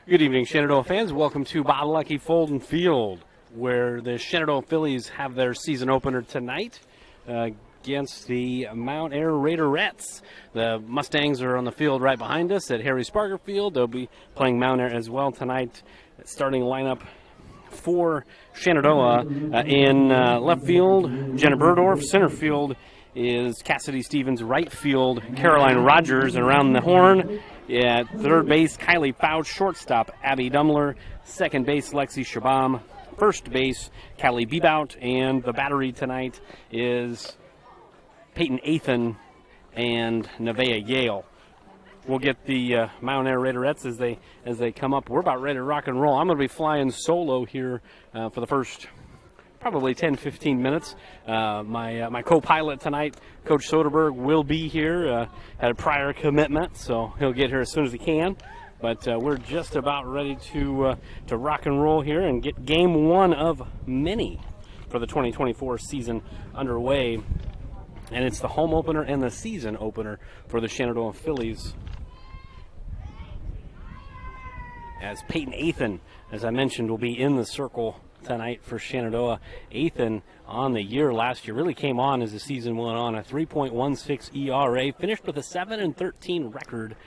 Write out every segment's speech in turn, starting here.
Good evening, Shenandoah fans. Welcome to Bob Lucky Folden Field, where the Shenandoah Phillies have their season opener tonight against the Mount Air Raiderettes. The Mustangs are on the field right behind us at Harry Sparger Field. They'll be playing Mount Air as well tonight. Starting lineup for Shenandoah in left field, Jenna Burdorf. Center field is Cassidy Stevens. Right field, Caroline Rogers. And around the horn, at third base, Kylie Fouch. Shortstop, Abby Dumler. Second base, Lexi Shabam. First base, Callie Bebout. And the battery tonight is Peyton Athan and Nevaeh Yale. We'll get the Mount Air Raiderettes as they come up. We're about ready to rock and roll. I'm going to be flying solo here for the first probably 10-15 minutes. My co-pilot tonight, Coach Soderberg, will be here. Had a prior commitment, so he'll get here as soon as he can. But we're just about ready to rock and roll here and get game one of many for the 2024 season underway. And it's the home opener and the season opener for the Shenandoah Phillies. As Peyton Athan, as I mentioned, will be in the circle tonight for Shenandoah. Athan on the year last year really came on as the season went on. A 3.16 ERA, finished with a 7-13 record.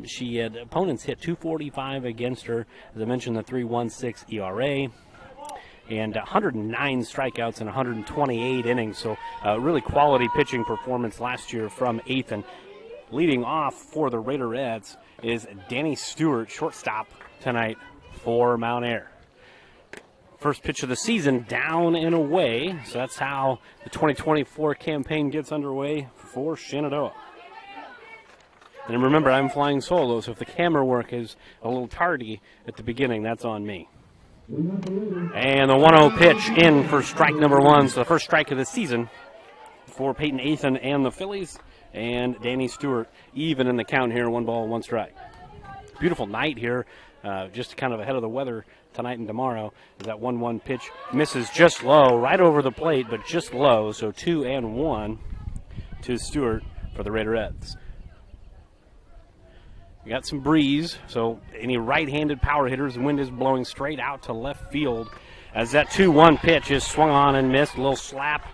She had opponents hit 245 against her. As I mentioned, the 3.16 ERA. And 109 strikeouts in 128 innings. So really quality pitching performance last year from Athan. Leading off for the Raiderettes is Danny Stewart, shortstop tonight for Mount Air. First pitch of the season, down and away. So that's how the 2024 campaign gets underway for Shenandoah. And remember, I'm flying solo, so if the camera work is a little tardy at the beginning, that's on me. And the 1-0 pitch in for strike number one. So the first strike of the season for Peyton Athan and the Phillies. And Danny Stewart even in the count here, 1 ball, 1 strike. Beautiful night here, just kind of ahead of the weather tonight and tomorrow. That 1-1 pitch misses just low, right over the plate, but just low. So 2-1 to Stewart for the Raiderettes. We got some breeze, so any right-handed power hitters, the wind is blowing straight out to left field as that 2-1 pitch is swung on and missed. A little slap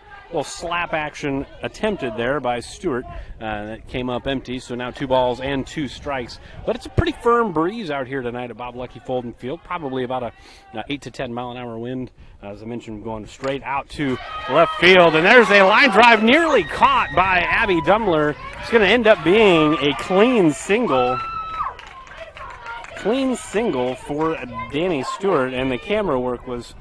action attempted there by Stewart that came up empty. So now 2 balls and 2 strikes. But it's a pretty firm breeze out here tonight at Bob Lucky Folden Field. Probably about a 8 to 10 mile an hour wind. As I mentioned, going straight out to left field. And there's a line drive nearly caught by Abby Dumler. It's going to end up being a clean single. Clean single for Danny Stewart, and the camera work was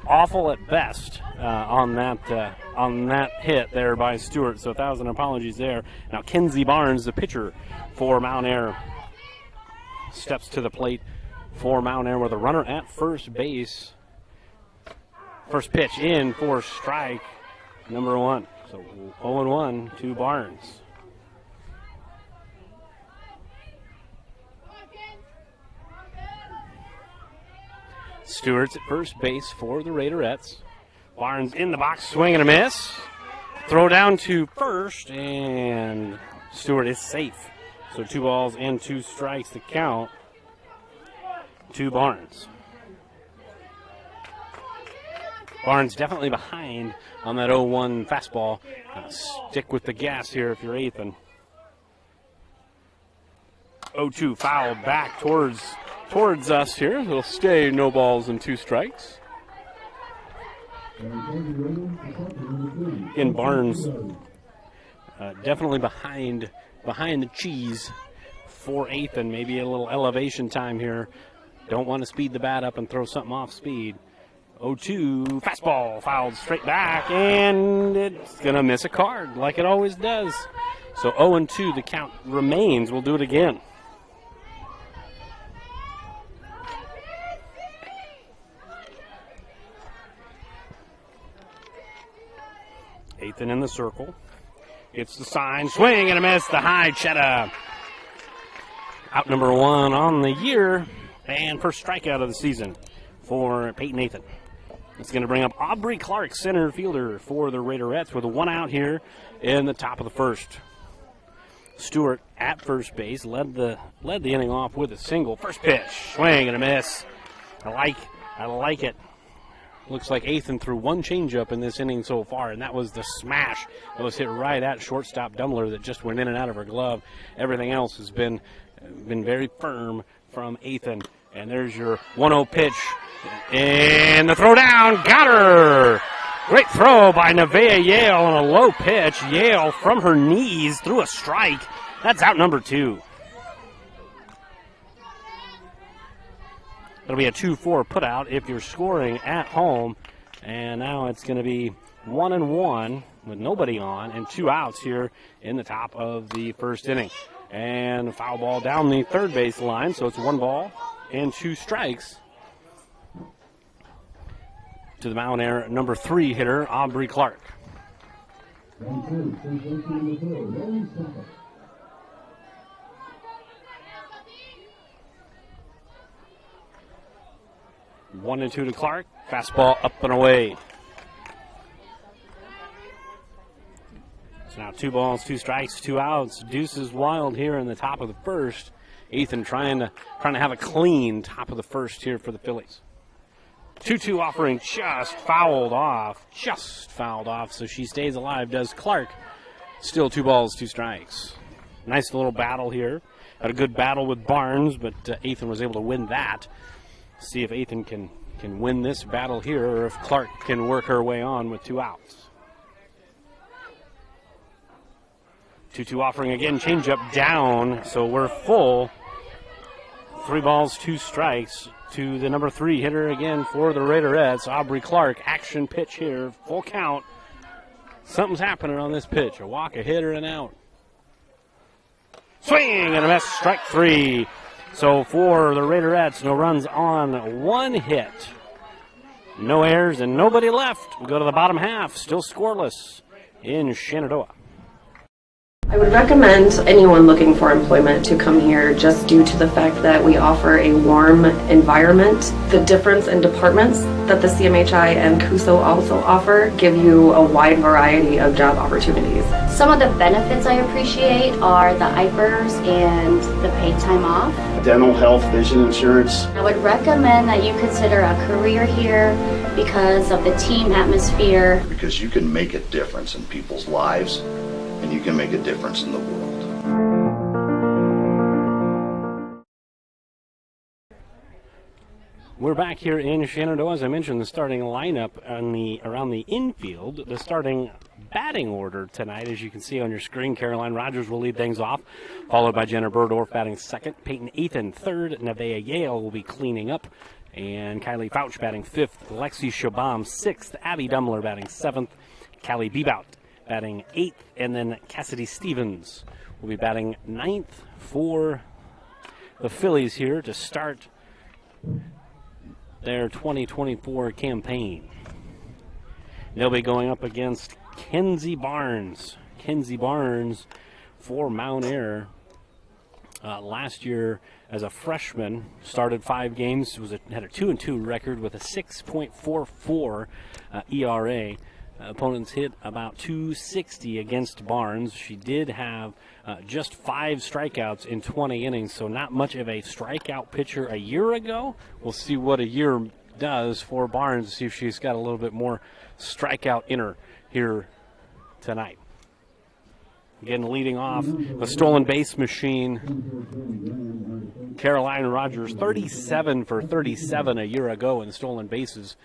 awful at best on that hit there by Stewart. So 1,000 apologies there. Now Kenzie Barnes, the pitcher for Mount Air, steps to the plate for Mount Air with a runner at first base. First pitch in for strike number 1. So 0-1 to Barnes. Stewart's at first base for the Raiderettes. Barnes in the box, swing and a miss. Throw down to first, and Stewart is safe. So 2 balls and 2 strikes to count to Barnes. Barnes definitely behind on that 0-1 fastball. Stick with the gas here if you're Athan. 0-2 foul back towards us here. It'll stay no balls and 2 strikes. Again, Barnes definitely behind the cheese for Athan. Maybe a little elevation time here. Don't want to speed the bat up and throw something off speed. 0-2 fastball fouled straight back, and it's going to miss a card like it always does. So 0-2 the count remains. We'll do it again. Athan in the circle. It's the sign. Swing and a miss. The high cheddar. Out number 1 on the year. And first strikeout of the season for Peyton Athan. It's going to bring up Aubrey Clark, center fielder for the Raiderettes, with a 1 out here in the top of the first. Stewart at first base led the inning off with a single. First pitch, swing and a miss. I like it. Looks like Ethan threw one changeup in this inning so far, and that was the smash that was hit right at shortstop Dumbler that just went in and out of her glove. Everything else has been very firm from Ethan. And there's your 1-0 pitch. And the throw down, got her! Great throw by Nevaeh Yale on a low pitch. Yale from her knees threw a strike. That's out number 2. It'll be a 2-4 putout if you're scoring at home. And now it's going to be 1-1 with nobody on and 2 outs here in the top of the first inning. And a foul ball down the third base line, so it's 1 ball and 2 strikes. To the mound there, number 3 hitter, Aubrey Clark. 1-2 to Clark. Fastball up and away. So now 2 balls, 2 strikes, 2 outs. Deuce is wild here in the top of the first. Ethan trying to have a clean top of the first here for the Phillies. 2-2 offering just fouled off, so she stays alive, does Clark. Still 2 balls, 2 strikes. Nice little battle here. Had a good battle with Barnes, but Ethan was able to win that. See if Ethan can win this battle here, or if Clark can work her way on with 2 outs. 2-2 offering again, changeup down, so we're full. 3 balls, 2 strikes to the number 3 hitter again for the Raiderettes, Aubrey Clark. Action pitch here, full count. Something's happening on this pitch. A walk, a hit, or an out. Swing and a miss, strike 3. So for the Raiderettes, no runs on, 1 hit. No errors and nobody left. We go to the bottom half, still scoreless in Shenandoah. I would recommend anyone looking for employment to come here just due to the fact that we offer a warm environment. The difference in departments that the CMHI and CUSO also offer give you a wide variety of job opportunities. Some of the benefits I appreciate are the IPERS and the paid time off. Dental, health, vision insurance. I would recommend that you consider a career here because of the team atmosphere. Because you can make a difference in people's lives, and you can make a difference in the world. We're back here in Shenandoah. As I mentioned, the starting lineup around the infield, the starting batting order tonight, as you can see on your screen. Caroline Rogers will lead things off, followed by Jenna Burdorf batting second, Peyton Ethan third, Nevaeh Yale will be cleaning up, and Kylie Fouch batting fifth, Lexi Shabam sixth, Abby Dumbler batting seventh, Callie Bebout batting 8th, and then Cassidy Stevens will be batting 9th for the Phillies here to start their 2024 campaign. They'll be going up against Kenzie Barnes. Kenzie Barnes for Mount Air. Last year as a freshman, started 5 games, had a 2-2 record with a 6.44 ERA. Opponents hit about 260 against Barnes. She did have just 5 strikeouts in 20 innings, so not much of a strikeout pitcher a year ago. We'll see what a year does for Barnes, see if she's got a little bit more strikeout in her here tonight. Again, leading off the stolen base machine, Caroline Rogers, 37 for 37 a year ago in stolen bases.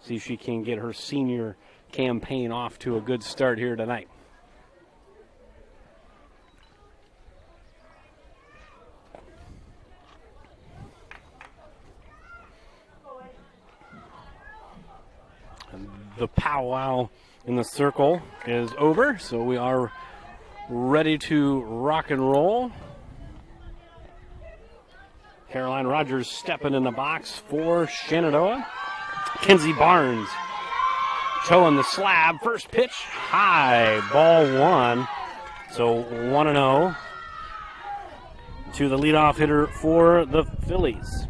See if she can get her senior campaign off to a good start here tonight. And the powwow in the circle is over, so we are ready to rock and roll. Caroline Rogers stepping in the box for Shenandoah. Kenzie Barnes toeing the slab. First pitch, high, ball 1. So 1-0 to the leadoff hitter for the Phillies.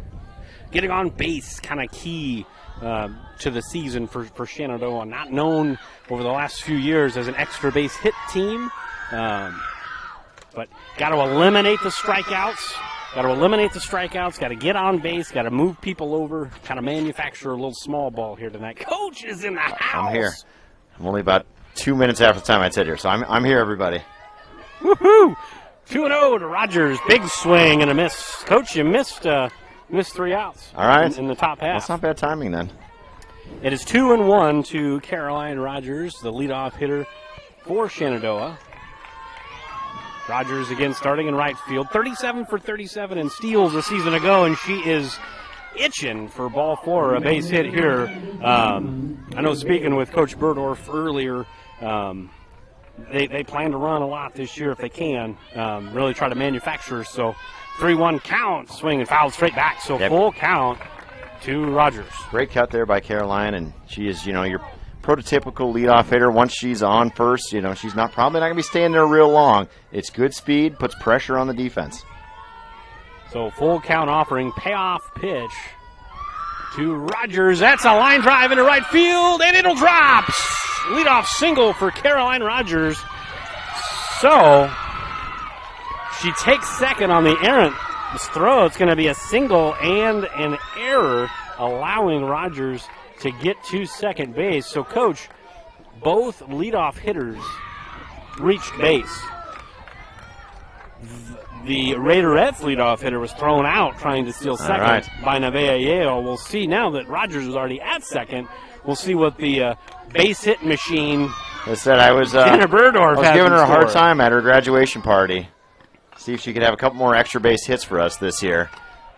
Getting on base, kind of key to the season for Shenandoah. Not known over the last few years as an extra base hit team, But got to eliminate the strikeouts. Got to get on base. Got to move people over. Kind of manufacture a little small ball here tonight. Coach is in the house. I'm here. I'm only about 2 minutes after the time I sit here, so I'm here, everybody. Woohoo! 2-0 to Rogers. Big swing and a miss. Coach, you missed 3 outs. All right. In the top half. That's not bad timing then. It is 2-1 to Caroline Rogers, the leadoff hitter for Shenandoah. Rogers again starting in right field, 37 for 37 in steals a season ago, and she is itching for ball 4, a base hit here. I know speaking with Coach Burdorf earlier, they plan to run a lot this year if they can, really try to manufacture. So 3-1 count, swing and foul straight back, so full count to Rogers. Great cut there by Caroline, and she is, your prototypical leadoff hitter. Once she's on first, she's probably not going to be staying there real long. It's good speed, puts pressure on the defense. So full count offering, payoff pitch to Rogers. That's a line drive into right field, and it'll drop. Leadoff single for Caroline Rogers. So she takes second on the errant throw. It's going to be a single and an error, allowing Rogers to get to second base. So, Coach, both leadoff hitters reached base. The Raiderettes leadoff hitter was thrown out trying to steal second by Nevaeh Yale. We'll see now that Rogers is already at second. We'll see what the base hit machine. I said I was Jenna Burdorf I was giving her a hard time at her graduation party. See if she could have a couple more extra base hits for us this year.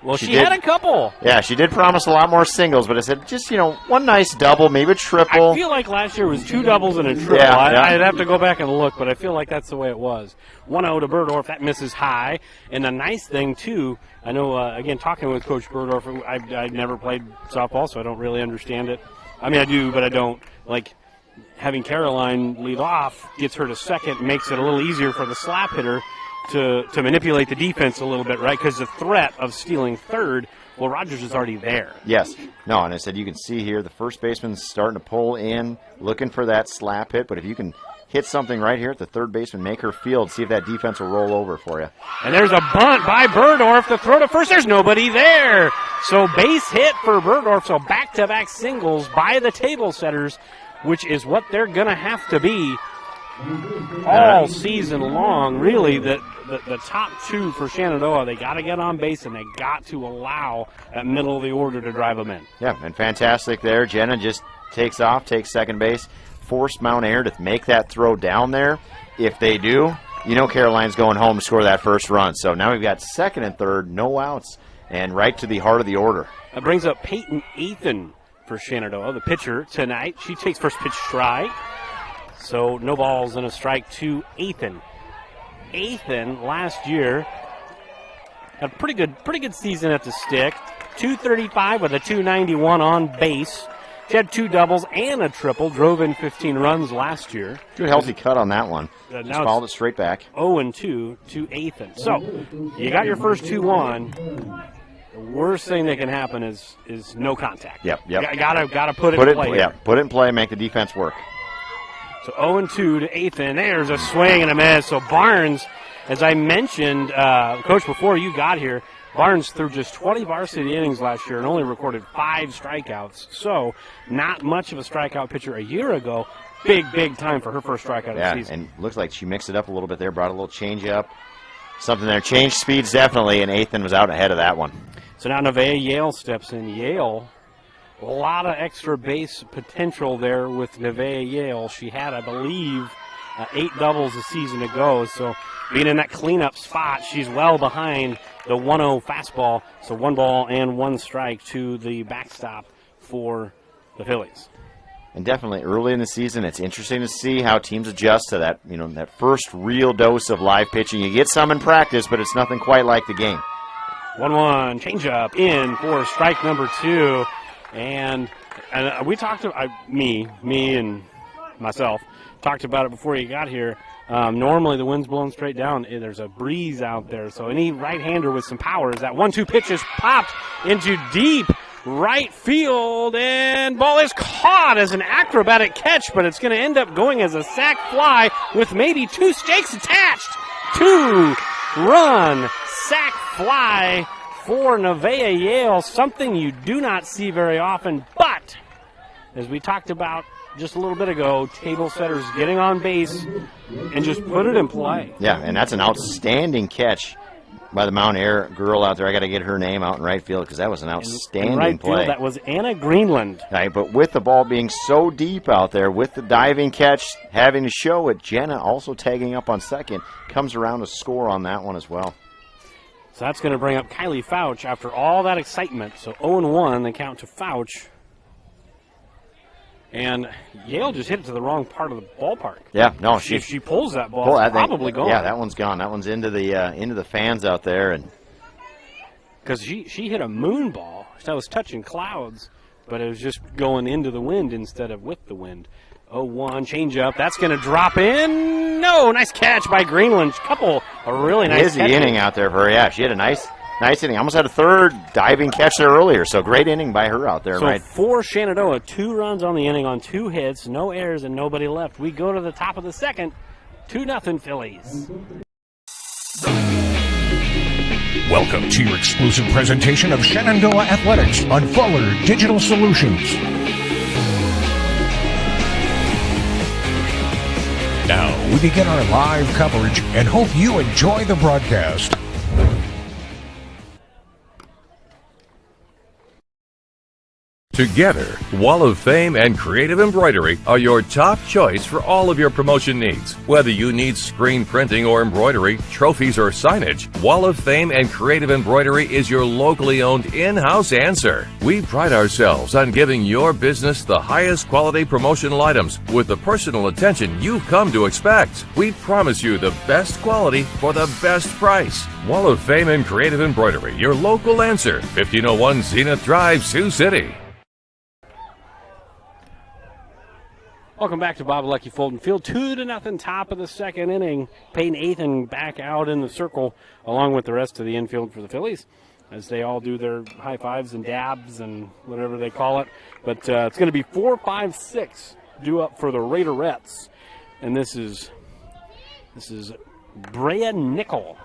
Well, she had a couple. Yeah, she did promise a lot more singles, but I said just, one nice double, maybe a triple. I feel like last year was 2 doubles and a triple. Yeah, I'd have to go back and look, but I feel like that's the way it was. 1-0 to Burdorf. That misses high. And the nice thing, too, I know, again, talking with Coach Burdorf, I've never played softball, so I don't really understand it. I mean, I do, but I don't. Like, having Caroline lead off gets her to second, makes it a little easier for the slap hitter to manipulate the defense a little bit, right? Because the threat of stealing third, well, Rogers is already there. Yes. No, and I said you can see here the first baseman's starting to pull in, looking for that slap hit. But if you can hit something right here at the third baseman, make her field, see if that defense will roll over for you. And there's a bunt by Burdorf. The throw to first. There's nobody there. So base hit for Burdorf. So back-to-back singles by the table setters, which is what they're going to have to be all season long. Really, the top 2 for Shenandoah, they got to get on base and they got to allow that middle of the order to drive them in. Yeah, and fantastic there. Jenna just takes off, takes second base, forced Mount Air to make that throw down there. If they do, Caroline's going home to score that first run. So now we've got second and third, no outs, and right to the heart of the order. That brings up Peyton Ethan for Shenandoah, the pitcher tonight. She takes first pitch strike. So no balls and a strike to Ethan. Ethan last year had a pretty good season at the stick. 235 with a 291 on base. She had 2 doubles and a triple. Drove in 15 runs last year. Good healthy cut on that one. Just followed it straight back. 0-2 to Ethan. So you got your first 2-1. The worst thing that can happen is no contact. Yep. Gotta put it in play. Yeah, put it in play, make the defense work. So 0-2 to Ethan. There's a swing and a miss. So Barnes, as I mentioned, Coach, before you got here, Barnes threw just 20 varsity innings last year and only recorded 5 strikeouts. So not much of a strikeout pitcher a year ago. Big time for her first strikeout of the season. And looks like she mixed it up a little bit there, brought a little change up. Something there. Change speeds definitely, and Ethan was out ahead of that one. So now Nevaeh Yale steps in. Yale, a lot of extra base potential there with Nevaeh Yale. She had, I believe, 8 doubles a season ago. So being in that cleanup spot, she's well behind the 1-0 fastball. So 1 ball and 1 strike to the backstop for the Phillies. And definitely early in the season, it's interesting to see how teams adjust to that, that first real dose of live pitching. You get some in practice, but it's nothing quite like the game. 1-1, changeup in for strike number 2. And we talked about, me and myself, talked about it before you got here. Normally the wind's blowing straight down. There's a breeze out there. So any right-hander with some power, as that 1-2 pitch is popped into deep right field, and ball is caught as an acrobatic catch, but it's going to end up going as a sac fly with maybe 2 stakes attached. 2-run sac fly for Nevaeh Yale, something you do not see very often, but as we talked about just a little bit ago, table setters getting on base and just put it in play. Yeah, and that's an outstanding catch by the Mount Air girl out there. I got to get her name out in right field because that was an outstanding right play. Field, that was Anna Greenland. Right, but with the ball being so deep out there, with the diving catch having to show it, Jenna also tagging up on second, comes around to score on that one as well. So that's going to bring up Kylie Fouch after all that excitement. So 0-1, the count to Fouch. And Yale just hit it to the wrong part of the ballpark. Yeah, no, if she pulls that ball, it's probably gone. Yeah, that one's gone. That one's into the fans out there, and because she hit a moon ball that was touching clouds, but it was just going into the wind instead of with the wind. 0-1, change up. That's going to drop in. No, nice catch by Greenland. A really nice busy catch. Inning out there for her. Yeah, she had a nice inning. Almost had a third diving catch there earlier, so great inning by her out there. So right. For Shenandoah, 2 runs on the inning on 2 hits, no errors, and nobody left. We go to the top of the second, 2-0 Phillies. Welcome to your exclusive presentation of Shenandoah Athletics on Fuller Digital Solutions. Now we begin our live coverage and hope you enjoy the broadcast. Together, Wall of Fame and Creative Embroidery are your top choice for all of your promotion needs. Whether you need screen printing or embroidery, trophies or signage, Wall of Fame and Creative Embroidery is your locally owned in-house answer. We pride ourselves on giving your business the highest quality promotional items with the personal attention you've come to expect. We promise you the best quality for the best price. Wall of Fame and Creative Embroidery, your local answer, 1501 Zenith Drive, Sioux City. Welcome back to Bob Lucky Fulton Field. 2-0, top of the second inning. Peyton Athan back out in the circle along with the rest of the infield for the Phillies as they all do their high fives and dabs and whatever they call it. But it's going to be 4-5-6 due up for the Raiderettes. And this is Brea Nickel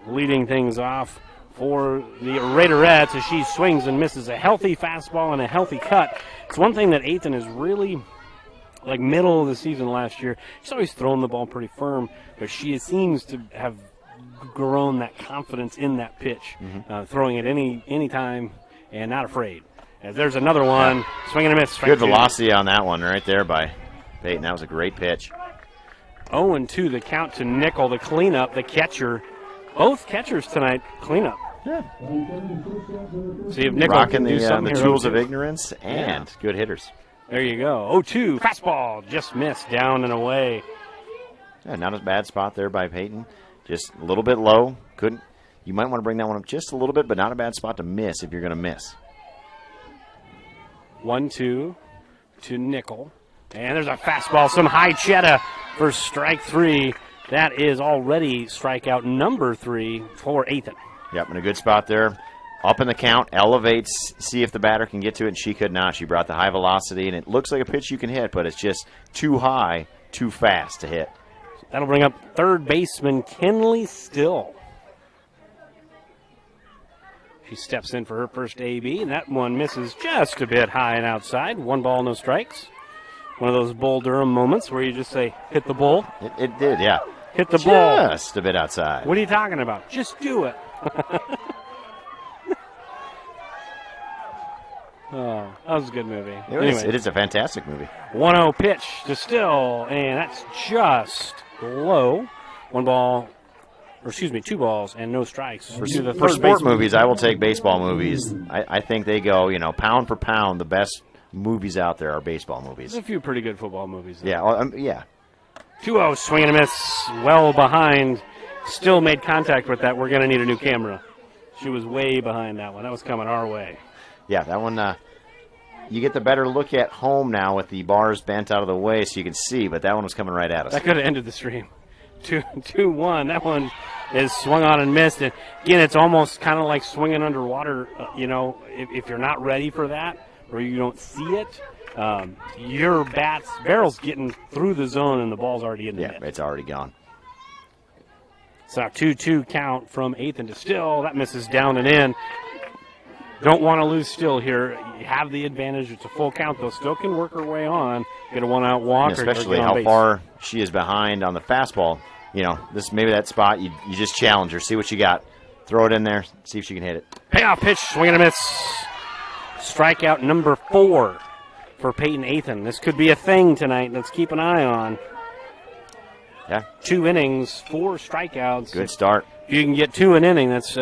leading things off for the Raiderettes as she swings and misses a healthy fastball and a healthy cut. It's one thing that Athan is really, like middle of the season last year, she's always thrown the ball pretty firm, but she seems to have grown that confidence in that pitch, throwing it any time and not afraid. As there's another one, swing and a miss. Good velocity on that one right there by Peyton. That was a great pitch. 0-2, the count to Nickel, the cleanup, the catcher. Both catchers tonight clean up. Yeah. See if Nickel rocking can do something the here. tools of ignorance and good hitters. There you go. 0-2, fastball, just missed, down and away. Yeah, not a bad spot there by Peyton. Just a little bit low. You might want to bring that one up just a little bit, but not a bad spot to miss if you're going to miss. 1-2 to Nickel. And there's a fastball, some high cheddar for strike 3. That is already strikeout number 3 for Athan. Yep, in a good spot there. Up in the count, elevates, see if the batter can get to it, and she could not. She brought the high velocity, and it looks like a pitch you can hit, but it's just too high, too fast to hit. That'll bring up third baseman Kenley Still. She steps in for her first AB, and that one misses just a bit high and outside. 1 ball, no strikes. One of those Bull Durham moments where you just say, hit the bull. It did, yeah. Hit the ball. Just a bit outside. What are you talking about? Just do it. Oh, that was a good movie. It is a fantastic movie. 1-0 pitch to Still, and that's just low. 2 balls and no strikes. For sport movies, I will take baseball movies. I think they go, pound for pound, the best movies out there are baseball movies. There's a few pretty good football movies, though. Yeah, yeah. 2-0, swing and a miss, well behind. Still made contact with that. We're going to need a new camera. She was way behind that one. That was coming our way. Yeah, that one, you get the better look at home now with the bars bent out of the way so you can see, but that one was coming right at us. That could have ended the stream. 2-1. That one is swung on and missed. And again, it's almost kind of like swinging underwater. If you're not ready for that or you don't see it, your barrel's getting through the zone and the ball's already in the net. Yeah, it's already gone. So 2-2 count from Ethan to Still. That misses down and in. Don't want to lose Still here. You have the advantage. It's a full count, though. Still can work her way on, get a one-out walk. And especially how far she is behind on the fastball. Maybe that spot, you just challenge her, see what you got. Throw it in there, see if she can hit it. Payoff pitch, swing and a miss. Strikeout number 4 for Peyton Ethan. This could be a thing tonight. Let's keep an eye on. Yeah. 2 innings, 4 strikeouts. Good start. If you can get 2 an inning, it's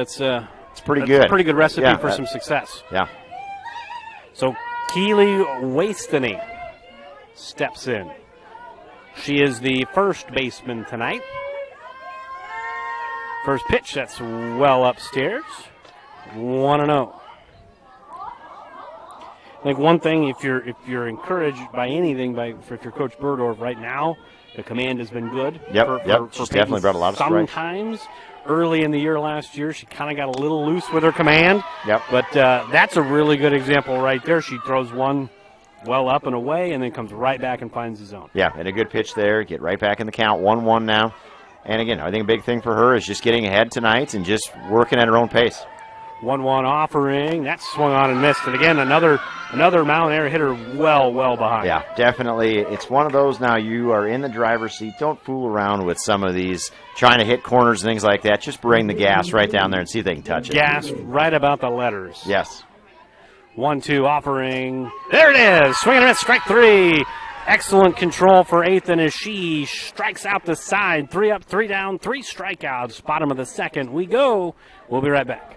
pretty good. A pretty good recipe for some success. Yeah. So Keely Wastany steps in. She is the first baseman tonight. First pitch, that's well upstairs. 1-0. I think one thing, if you're encouraged by anything, if you're Coach Burdorf right now, the command has been good. Yep. She's definitely brought a lot of strikes. Sometimes early in the year last year, she kind of got a little loose with her command. Yep. But that's a really good example right there. She throws one well up and away and then comes right back and finds the zone. Yeah, and a good pitch there. Get right back in the count. 1-1 now. And again, I think a big thing for her is just getting ahead tonight and just working at her own pace. 1-1 offering. That's swung on and missed. And again, another mound air hitter well behind. Yeah, definitely. It's one of those now you are in the driver's seat. Don't fool around with some of these trying to hit corners and things like that. Just bring the gas right down there and see if they can touch it. Gas right about the letters. Yes. 1-2 offering. There it is. Swing and a miss. Strike 3. Excellent control for Ethan as she strikes out the side. 3 up, 3 down, 3 strikeouts. Bottom of the second. We go. We'll be right back.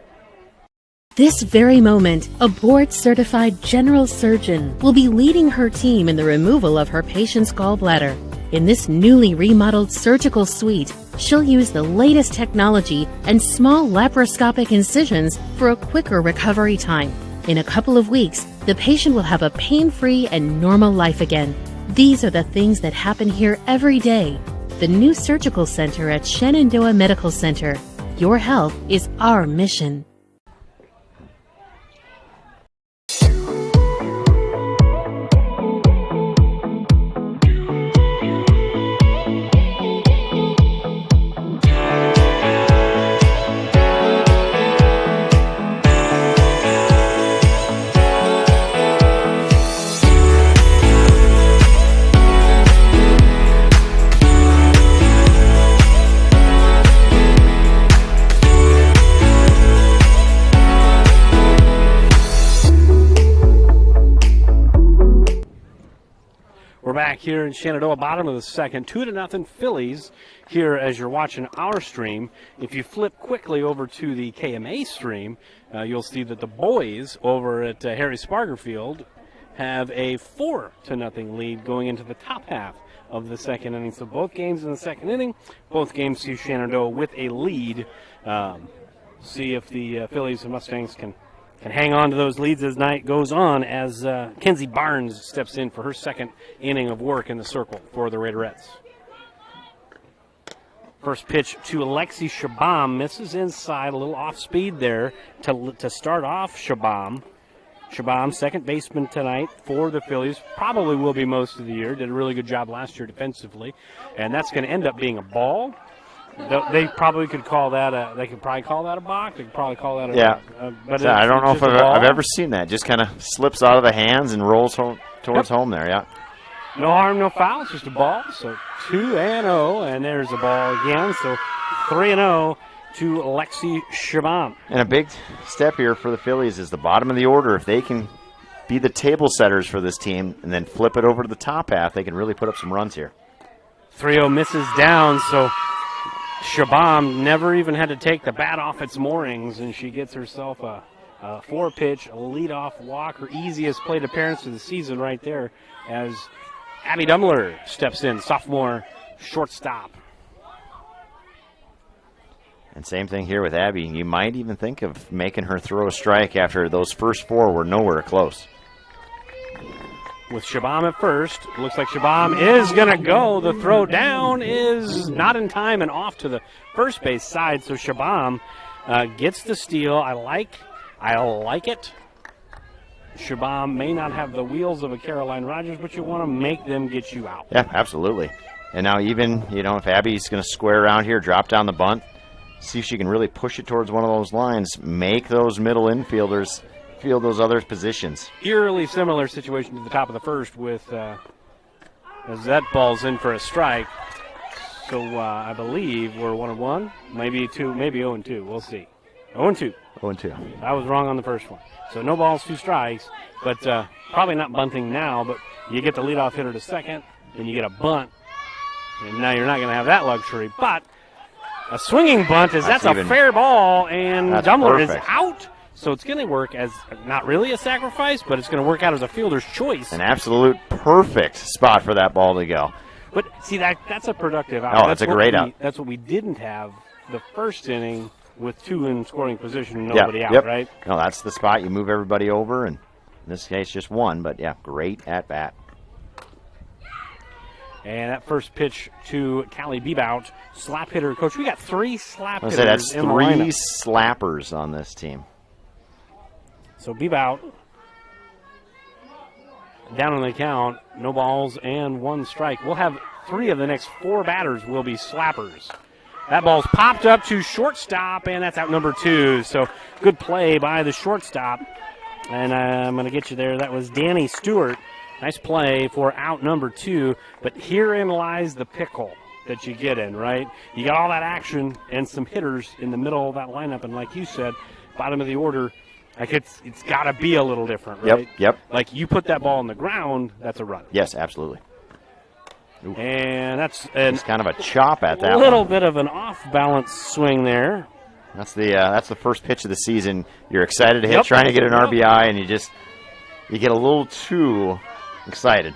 This very moment, a board-certified general surgeon will be leading her team in the removal of her patient's gallbladder. In this newly remodeled surgical suite, she'll use the latest technology and small laparoscopic incisions for a quicker recovery time. In a couple of weeks, the patient will have a pain-free and normal life again. These are the things that happen here every day. The new surgical center at Shenandoah Medical Center. Your health is our mission. We're back here in Shenandoah, bottom of the second, 2-0 Phillies here as you're watching our stream. If you flip quickly over to the KMA stream, you'll see that the boys over at Harry Sparger Field have a 4-0 lead going into the top half of the second inning. So both games in the second inning, both games see Shenandoah with a lead. See if the Phillies and Mustangs can hang on to those leads as night goes on as Kenzie Barnes steps in for her second inning of work in the circle for the Raiderettes. First pitch to Alexi Shabam, misses inside, a little off speed there to start off Shabam. Shabam, second baseman tonight for the Phillies, probably will be most of the year, did a really good job last year defensively, and that's going to end up being a ball. They probably could call that a. They could probably call that a balk. They could probably call that a. Yeah. But I don't know if I've ever seen that. Just kind of slips out of the hands and rolls towards home there. Yeah. No harm, no foul. It's just a ball. So 2-0, and there's a ball again. So 3-0 to Alexi Shabam. And a big step here for the Phillies is the bottom of the order. If they can be the table setters for this team and then flip it over to the top half, they can really put up some runs here. 3-0 misses down. So Shabam never even had to take the bat off its moorings, and she gets herself a 4-pitch, a leadoff walk, her easiest plate appearance of the season right there as Abby Dumler steps in, sophomore shortstop. And same thing here with Abby. You might even think of making her throw a strike after those first 4 were nowhere close. with Shabam at first. Looks like Shabam is going to go. The throw down is not in time and off to the first base side. So Shabam gets the steal. I like it. Shabam may not have the wheels of a Caroline Rogers, but you want to make them get you out. Yeah, absolutely. And now even, if Abby's going to square around here, drop down the bunt, see if she can really push it towards one of those lines, make those middle infielders field those other positions. Eerily similar situation to the top of the first with as that ball's in for a strike. So I believe we're 1-1, maybe 2, maybe 0-2. We'll see. 0-2. 0-2. I was wrong on the first one. So no balls, 2 strikes, but probably not bunting now, but you get the leadoff hitter to second, then you get a bunt, and now you're not going to have that luxury. But a swinging bunt that's a fair ball, and Dumbler is out. So it's going to work as not really a sacrifice, but it's going to work out as a fielder's choice. An absolute perfect spot for that ball to go. But see, that's a productive out. Oh, that's a great out. That's what we didn't have the first inning with 2 in scoring position, nobody out, right? No, that's the spot. You move everybody over, and in this case, just 1. But, yeah, great at bat. And that first pitch to Callie Bebout, slap hitter. Coach, we got 3 slap hitters. That's in 3 the lineup. slappers on this team. So Bebout down on the count, no balls and 1 strike. We'll have 3 of the next 4 batters will be slappers. That ball's popped up to shortstop, and that's out number 2. So good play by the shortstop. And I'm going to get you there. That was Danny Stewart. Nice play for out number 2. But herein lies the pickle that you get in, right? You got all that action and some hitters in the middle of that lineup. And like you said, bottom of the order, like it's got to be a little different, right? Yep. Like you put that ball on the ground, that's a run. Yes, absolutely. Ooh. And that's kind of a chop at that. A little bit of an off-balance swing there. That's the first pitch of the season. You're excited to hit, trying to get an RBI, and you get a little too excited.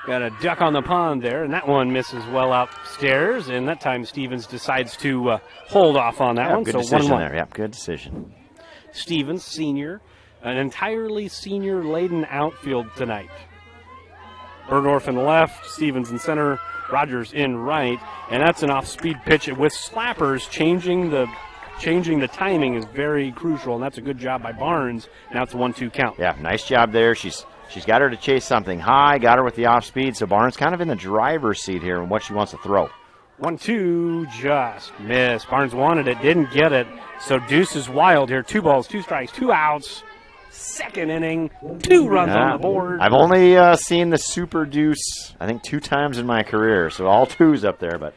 Got a duck on the pond there, and that one misses well upstairs. And that time Stevens decides to hold off on that one. Good so decision 1-1 there. Yep, good decision. Stevens, senior, an entirely senior-laden outfield tonight. Berdorf in left, Stevens in center, Rogers in right, and that's an off-speed pitch with slappers. Changing the timing is very crucial, and that's a good job by Barnes. Now it's a 1-2 count. Yeah, nice job there. She's got her to chase something high, got her with the off-speed, so Barnes kind of in the driver's seat here in what she wants to throw. 1-2, just missed. Barnes wanted it, didn't get it, so Deuce is wild here. 2 balls, 2 strikes, 2 outs. Second inning, 2 runs on the board. I've only seen the Super Deuce, I think, 2 times in my career, so all 2s up there. But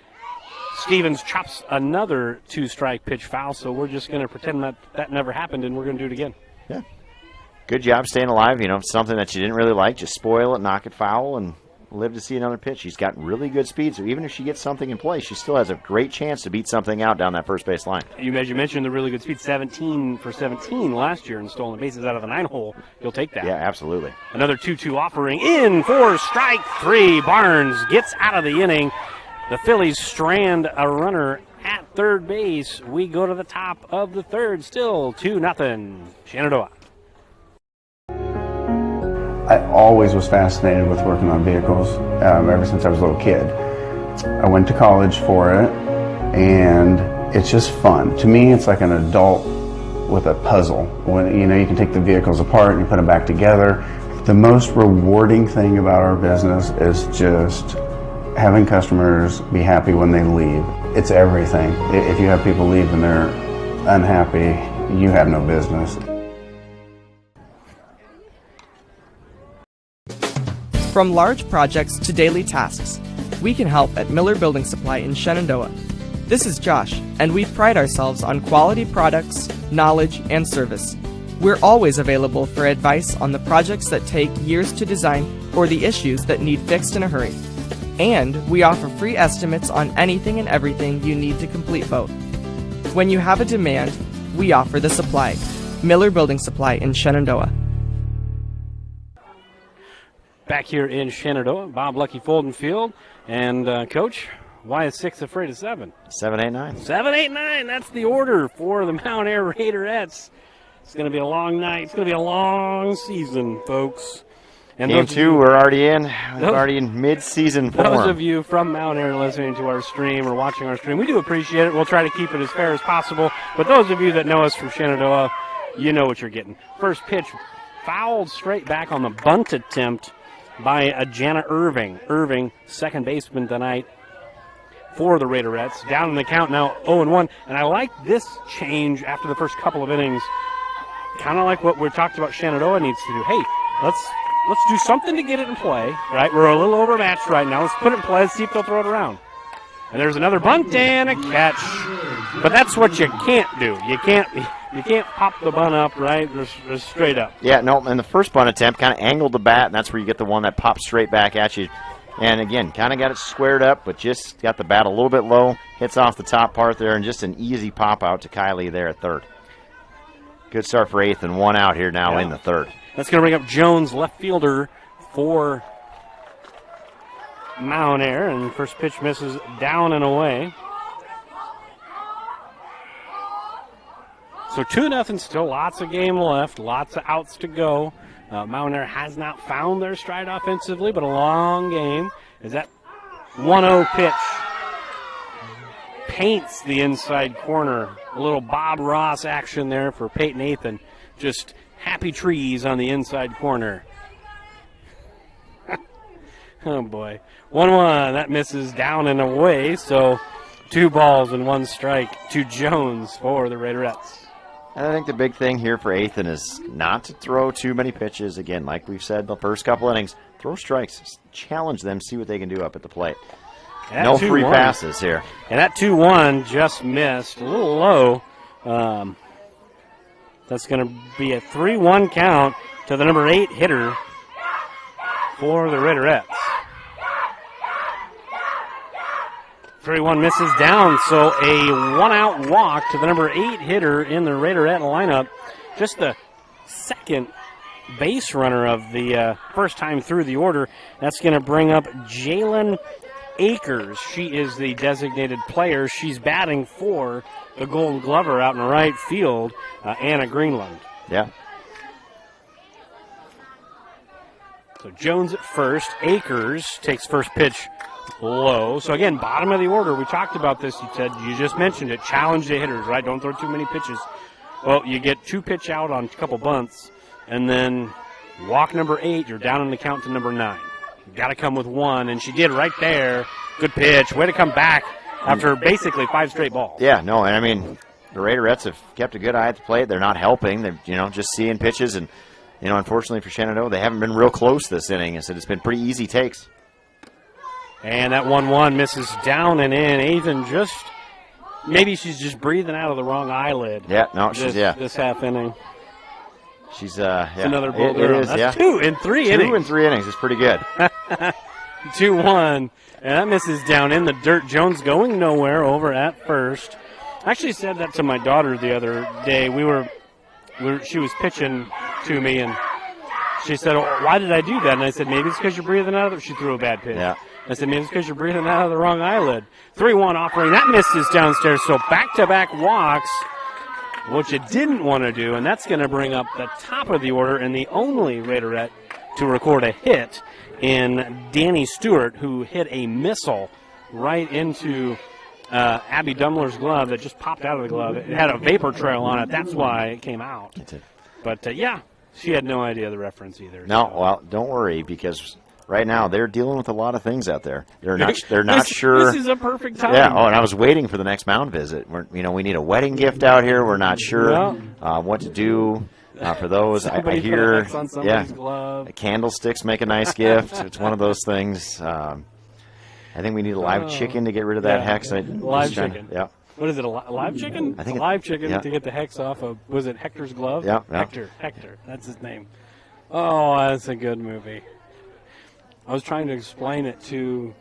Stevens chops another 2-strike pitch foul, so we're just going to pretend that never happened, and we're going to do it again. Yeah. Good job staying alive. Something that you didn't really like, just spoil it, knock it foul, and live to see another pitch. She's got really good speed, so even if she gets something in play, she still has a great chance to beat something out down that first base line. As you mentioned, the really good speed, 17 for 17 last year in stolen bases out of the 9-hole. You'll take that. Yeah, absolutely. Another 2-2 offering in for strike 3. Barnes gets out of the inning. The Phillies strand a runner at third base. We go to the top of the third, still 2-0. Shenandoah. I always was fascinated with working on vehicles ever since I was a little kid. I went to college for it, and it's just fun. To me, it's like an adult with a puzzle. When you can take the vehicles apart and you put them back together. The most rewarding thing about our business is just having customers be happy when they leave. It's everything. If you have people leave and they're unhappy, you have no business. From large projects to daily tasks, we can help at Miller Building Supply in Shenandoah. This is Josh, and we pride ourselves on quality products, knowledge, and service. We're always available for advice on the projects that take years to design or the issues that need fixed in a hurry. And we offer free estimates on anything and everything you need to complete both. When you have a demand, we offer the supply. Miller Building Supply in Shenandoah. Back here in Shenandoah, Bob Lucky Fulton Field. And, Coach, why is 6 afraid of 7? 7, 8, 9. 7, 8, 9. That's the order for the Mount Air Raiderettes. It's going to be a long night. It's going to be a long season, folks. And Game 2, we're already in. We're already in mid-season form. Those of you from Mount Airy listening to our stream or watching our stream, we do appreciate it. We'll try to keep it as fair as possible. But those of you that know us from Shenandoah, you know what you're getting. First pitch fouled straight back on the bunt attempt by Jana Irving. Irving, second baseman tonight for the Raiderettes. Down in the count now, 0-1. And I like this change after the first couple of innings. Kind of like what we talked about Shenandoah needs to do. Hey, let's do something to get it in play, right? We're a little overmatched right now. Let's put it in play. Let's see if they'll throw it around. And there's another bunt and a catch. But that's what you can't do. You can't pop the bunt up, right? Just straight up. Yeah, no, and the first bunt attempt kind of angled the bat, and that's where you get the one that pops straight back at you. And, again, kind of got it squared up, but just got the bat a little bit low, hits off the top part there, and just an easy pop out to Kylie there at third. Good start for eighth, and one out here now in the third. That's going to bring up Jones, left fielder for Mount Air, and first pitch misses down and away. So 2-0, still lots of game left, lots of outs to go. Mount Air has not found their stride offensively, but a long game. Is that 1-0 pitch? Paints the inside corner. A little Bob Ross action there for Peyton Athan. Just happy trees on the inside corner. Oh, boy. 1-1. That misses down and away. So 2 balls and 1 strike to Jones for the Raiderettes. And I think the big thing here for Athan is not to throw too many pitches. Again, like we've said the first couple innings, throw strikes. Challenge them, see what they can do up at the plate. No free passes here. And that 2-1 just missed. A little low. That's going to be a 3-1 count to the number 8 hitter for the Raiderettes. 3-1 misses down, so a 1-out walk to the number 8 hitter in the Raiderette lineup. Just the second base runner of the first time through the order. That's going to bring up Jalen Akers. She is the designated player. She's batting for the Gold Glover out in the right field, Anna Greenland. Yeah. So Jones at first. Akers takes first pitch low. So again, bottom of the order. We talked about this. You just mentioned it. Challenge the hitters, right? Don't throw too many pitches. Well, you get 2 pitch out on a couple bunts, and then walk number 8. You're down in the count to number 9. Got to come with 1, and she did right there. Good pitch. Way to come back after basically 5 straight balls. Yeah, no, and I mean, the Raiderettes have kept a good eye at the plate. They're not helping. They're, just seeing pitches, and, unfortunately for Shenandoah, they haven't been real close this inning. I said it's been pretty easy takes. And that 1-1 misses down and in. Maybe she's just breathing out of the wrong eyelid. Yeah, no, this half inning. She's, It's another bull. It is, That's 2 in 3 innings. 2 in 3 innings is pretty good. 2-1, and that misses down in the dirt. Jones going nowhere over at first. I actually said that to my daughter the other day. She was pitching to me, and she said, "Oh, why did I do that?" And I said, "Maybe it's because you're breathing out of it." She threw a bad pitch. Yeah. I said, maybe it's because you're breathing out of the wrong eyelid. 3-1 offering. That misses downstairs. So back-to-back walks, what you didn't want to do, and that's going to bring up the top of the order and the only Raiderette to record a hit in Danny Stewart, who hit a missile right into Abby Dumler's glove that just popped out of the glove. It had a vapor trail on it. That's why it came out. But, she had no idea the reference either. No, well, don't worry, because right now they're dealing with a lot of things out there. They're not sure. This is a perfect time. Yeah. Oh, and I was waiting for the next mound visit. We need a wedding gift out here. We're not sure what to do for those. I hear, put a hex on somebody's glove. Candlesticks make a nice gift. It's one of those things. I think we need a live chicken to get rid of that hex. Live chicken. Yeah. What is it, a live chicken? I think a live chicken to get the hex off of, was it Hector's glove? Yeah. Hector, that's his name. Oh, that's a good movie. I was trying to explain it to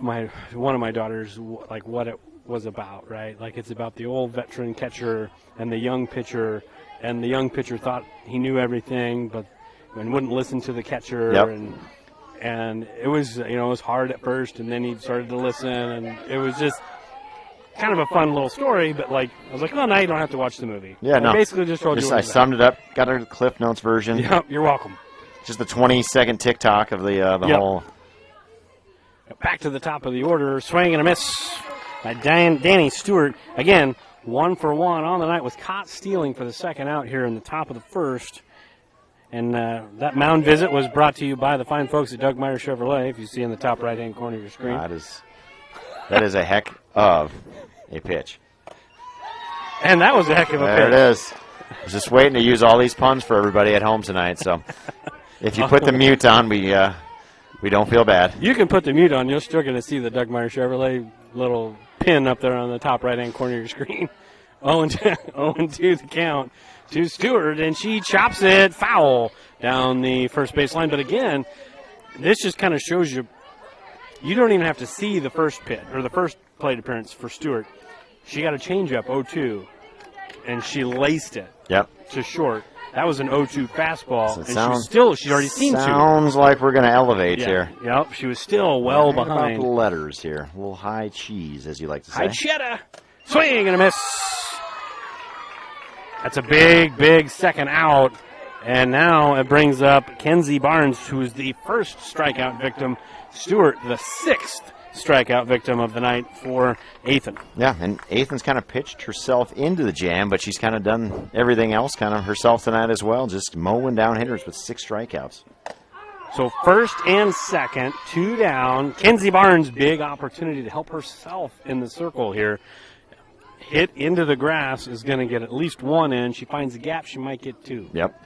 one of my daughters, like what it was about, right? Like it's about the old veteran catcher and the young pitcher, and the young pitcher thought he knew everything, and wouldn't listen to the catcher, and it was it was hard at first, and then he started to listen, and it was just kind of a fun little story, but I was like, oh, now you don't have to watch the movie. Yeah, I basically just told you. I summed it up, got a Cliff Notes version. Yep, you're welcome. just the 20-second tick-tock of the whole. Back to the top of the order, swing and a miss by Danny Stewart. Again, 1 for 1 on the night, was caught stealing for the second out here in the top of the first. And that mound visit was brought to you by the fine folks at Doug Meyer Chevrolet, if you see in the top right-hand corner of your screen. That is a heck of a pitch. And that was a heck of a pitch. There it is. I was just waiting to use all these puns for everybody at home tonight. So if you put the mute on, we don't feel bad. You can put the mute on. You're still going to see the Doug Meyer Chevrolet little pin up there on the top right-hand corner of your screen. 0-2 the count to Stewart, and she chops it foul down the first base line. But again, this just kind of shows you don't even have to see the first pitch or the first plate appearance for Stewart. She got a changeup 0-2, and she laced it to short. That was an 0-2 fastball, and she'd already seen two. Sounds like we're going to elevate here. Yep, she was still well behind. About the letters here. A little high cheese, as you like to say. High cheddar. Swing and a miss. That's a big, big second out. And now it brings up Kenzie Barnes, who is the first strikeout victim. Stewart, the 6th strikeout victim of the night for Ethan. Yeah, and Ethan's kind of pitched herself into the jam, but she's kind of done everything else kind of herself tonight as well, just mowing down hitters with 6 strikeouts. So first and second, 2 down. Kenzie Barnes, big opportunity to help herself in the circle here. Hit into the grass is going to get at least 1 in. She finds a gap, she might get 2. Yep.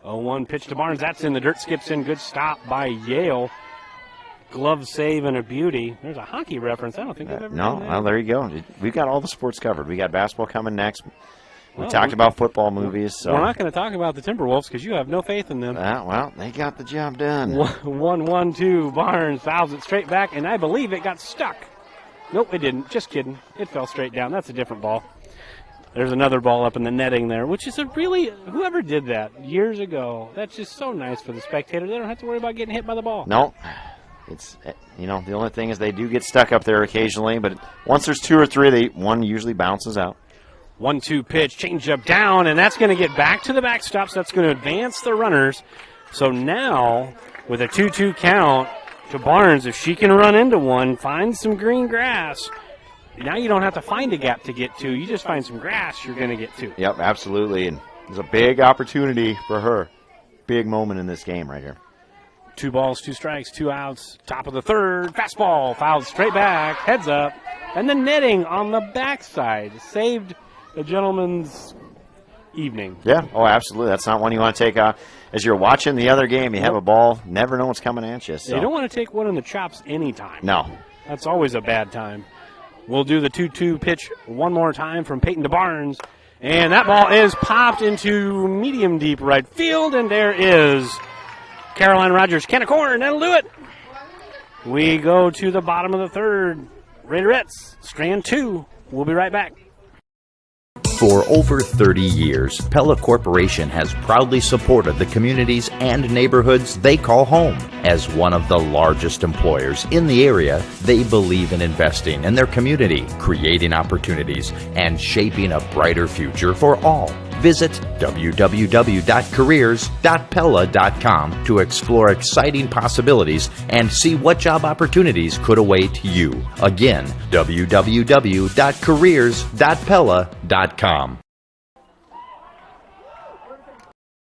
0-1 pitch to Barnes. That's in the dirt, skips in. Good stop by Yale. Glove save and a beauty. There's a hockey reference. I don't think I've ever done that. Well, there you go. We've got all the sports covered. We got basketball coming next. We talked about football movies. So we're not going to talk about the Timberwolves because you have no faith in them. Well, they got the job done. 1-1-2. Barnes fouls it straight back, and I believe it got stuck. Nope, it didn't. Just kidding. It fell straight down. That's a different ball. There's another ball up in the netting there, which is whoever did that years ago, that's just so nice for the spectator. They don't have to worry about getting hit by the ball. No. It's, the only thing is they do get stuck up there occasionally, but once there's 2 or 3, one usually bounces out. 1-2 pitch, changeup down, and that's going to get back to the backstop, so that's going to advance the runners. So now, with a 2-2 count to Barnes, if she can run into one, find some green grass, now you don't have to find a gap to get 2. You just find some grass, you're going to get 2. Yep, absolutely, and there's a big opportunity for her. Big moment in this game right here. 2 balls, 2 strikes, 2 outs, top of the third, fastball, fouled straight back, heads up, and the netting on the backside saved a gentleman's evening. Yeah, absolutely. That's not one you want to take as you're watching the other game. You have a ball, never know what's coming at you. So. You don't want to take one in the chops anytime. No. That's always a bad time. We'll do the 2-2 pitch one more time from Peyton to Barnes, and that ball is popped into medium deep right field, and there is Caroline Rogers. Can of corn, that'll do it. We go to the bottom of the third. Raiderettes, strand 2. We'll be right back. For over 30 years, Pella Corporation has proudly supported the communities and neighborhoods they call home. As one of the largest employers in the area, they believe in investing in their community, creating opportunities, and shaping a brighter future for all. Visit www.careers.pella.com to explore exciting possibilities and see what job opportunities could await you. Again, www.careers.pella.com.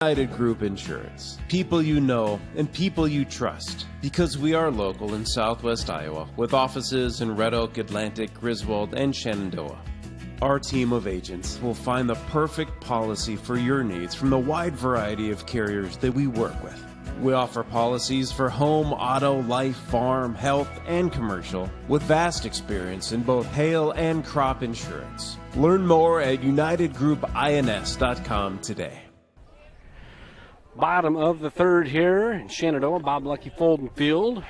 United Group Insurance. People you know and people you trust. Because we are local in Southwest Iowa with offices in Red Oak, Atlantic, Griswold, and Shenandoah. Our team of agents will find the perfect policy for your needs from the wide variety of carriers that we work with. We offer policies for home, auto, life, farm, health, and commercial with vast experience in both hail and crop insurance. Learn more at UnitedGroupINS.com today. Bottom of the third here in Shenandoah. Bob Lucky folding field.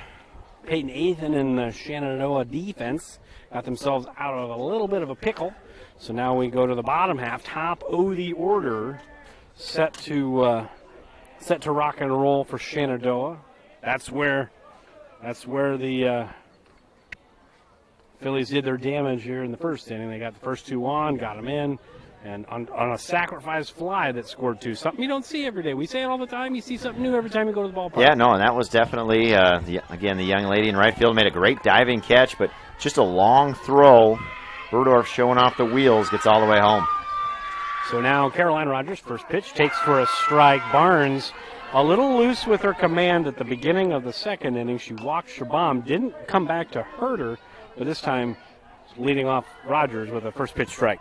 Peyton Ethan in the Shenandoah defense got themselves out of a little bit of a pickle. So now we go to the bottom half, top of the order, set to rock and roll for Shenandoah. That's where the Phillies did their damage here in the first inning. They got the first 2 on, got them in, And on a sacrifice fly that scored 2, something you don't see every day. We say it all the time. You see something new every time you go to the ballpark. Yeah, no, and that was definitely, again, the young lady in right field made a great diving catch, but just a long throw. Burdorf showing off the wheels, gets all the way home. So now Caroline Rogers, first pitch, takes for a strike. Barnes a little loose with her command at the beginning of the second inning. She walked Shabam, didn't come back to hurt her, but this time leading off Rogers with a first pitch strike.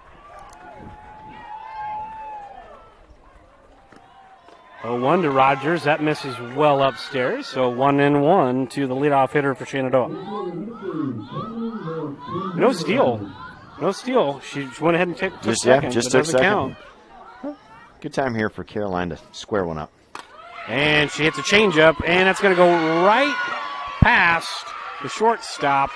0-1 to Rogers. That misses well upstairs. So 1-1 to the leadoff hitter for Shenandoah. No steal. No steal. She went ahead and took second. Just took second. Count. Good time here for Caroline to square one up. And she hits a changeup, and that's going to go right past the shortstop.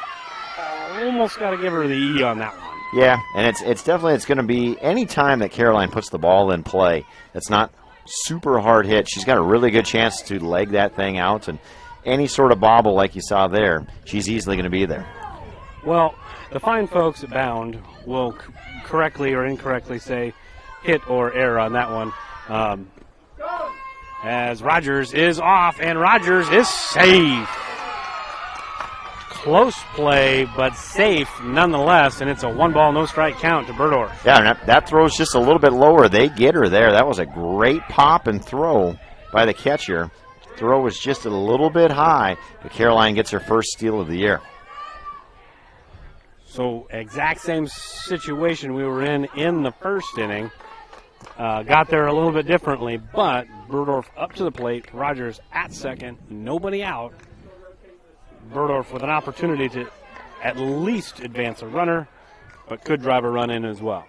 Almost got to give her the E on that one. Yeah, and it's definitely going to be any time that Caroline puts the ball in play. That's not super hard hit. She's got a really good chance to leg that thing out, and any sort of bobble like you saw there, she's easily going to be there. Well, the fine folks at Bound will correctly or incorrectly say hit or error on that one. As Rogers is off, and Rogers is safe. Close play, but safe nonetheless, and it's a 1-ball, no-strike count to Burdorf. Yeah, and that throw's just a little bit lower. They get her there. That was a great pop and throw by the catcher. Throw was just a little bit high, but Caroline gets her first steal of the year. So exact same situation we were in the first inning. Got there a little bit differently, but Burdorf up to the plate. Rogers at second, nobody out. Burdorf with an opportunity to at least advance a runner, but could drive a run in as well.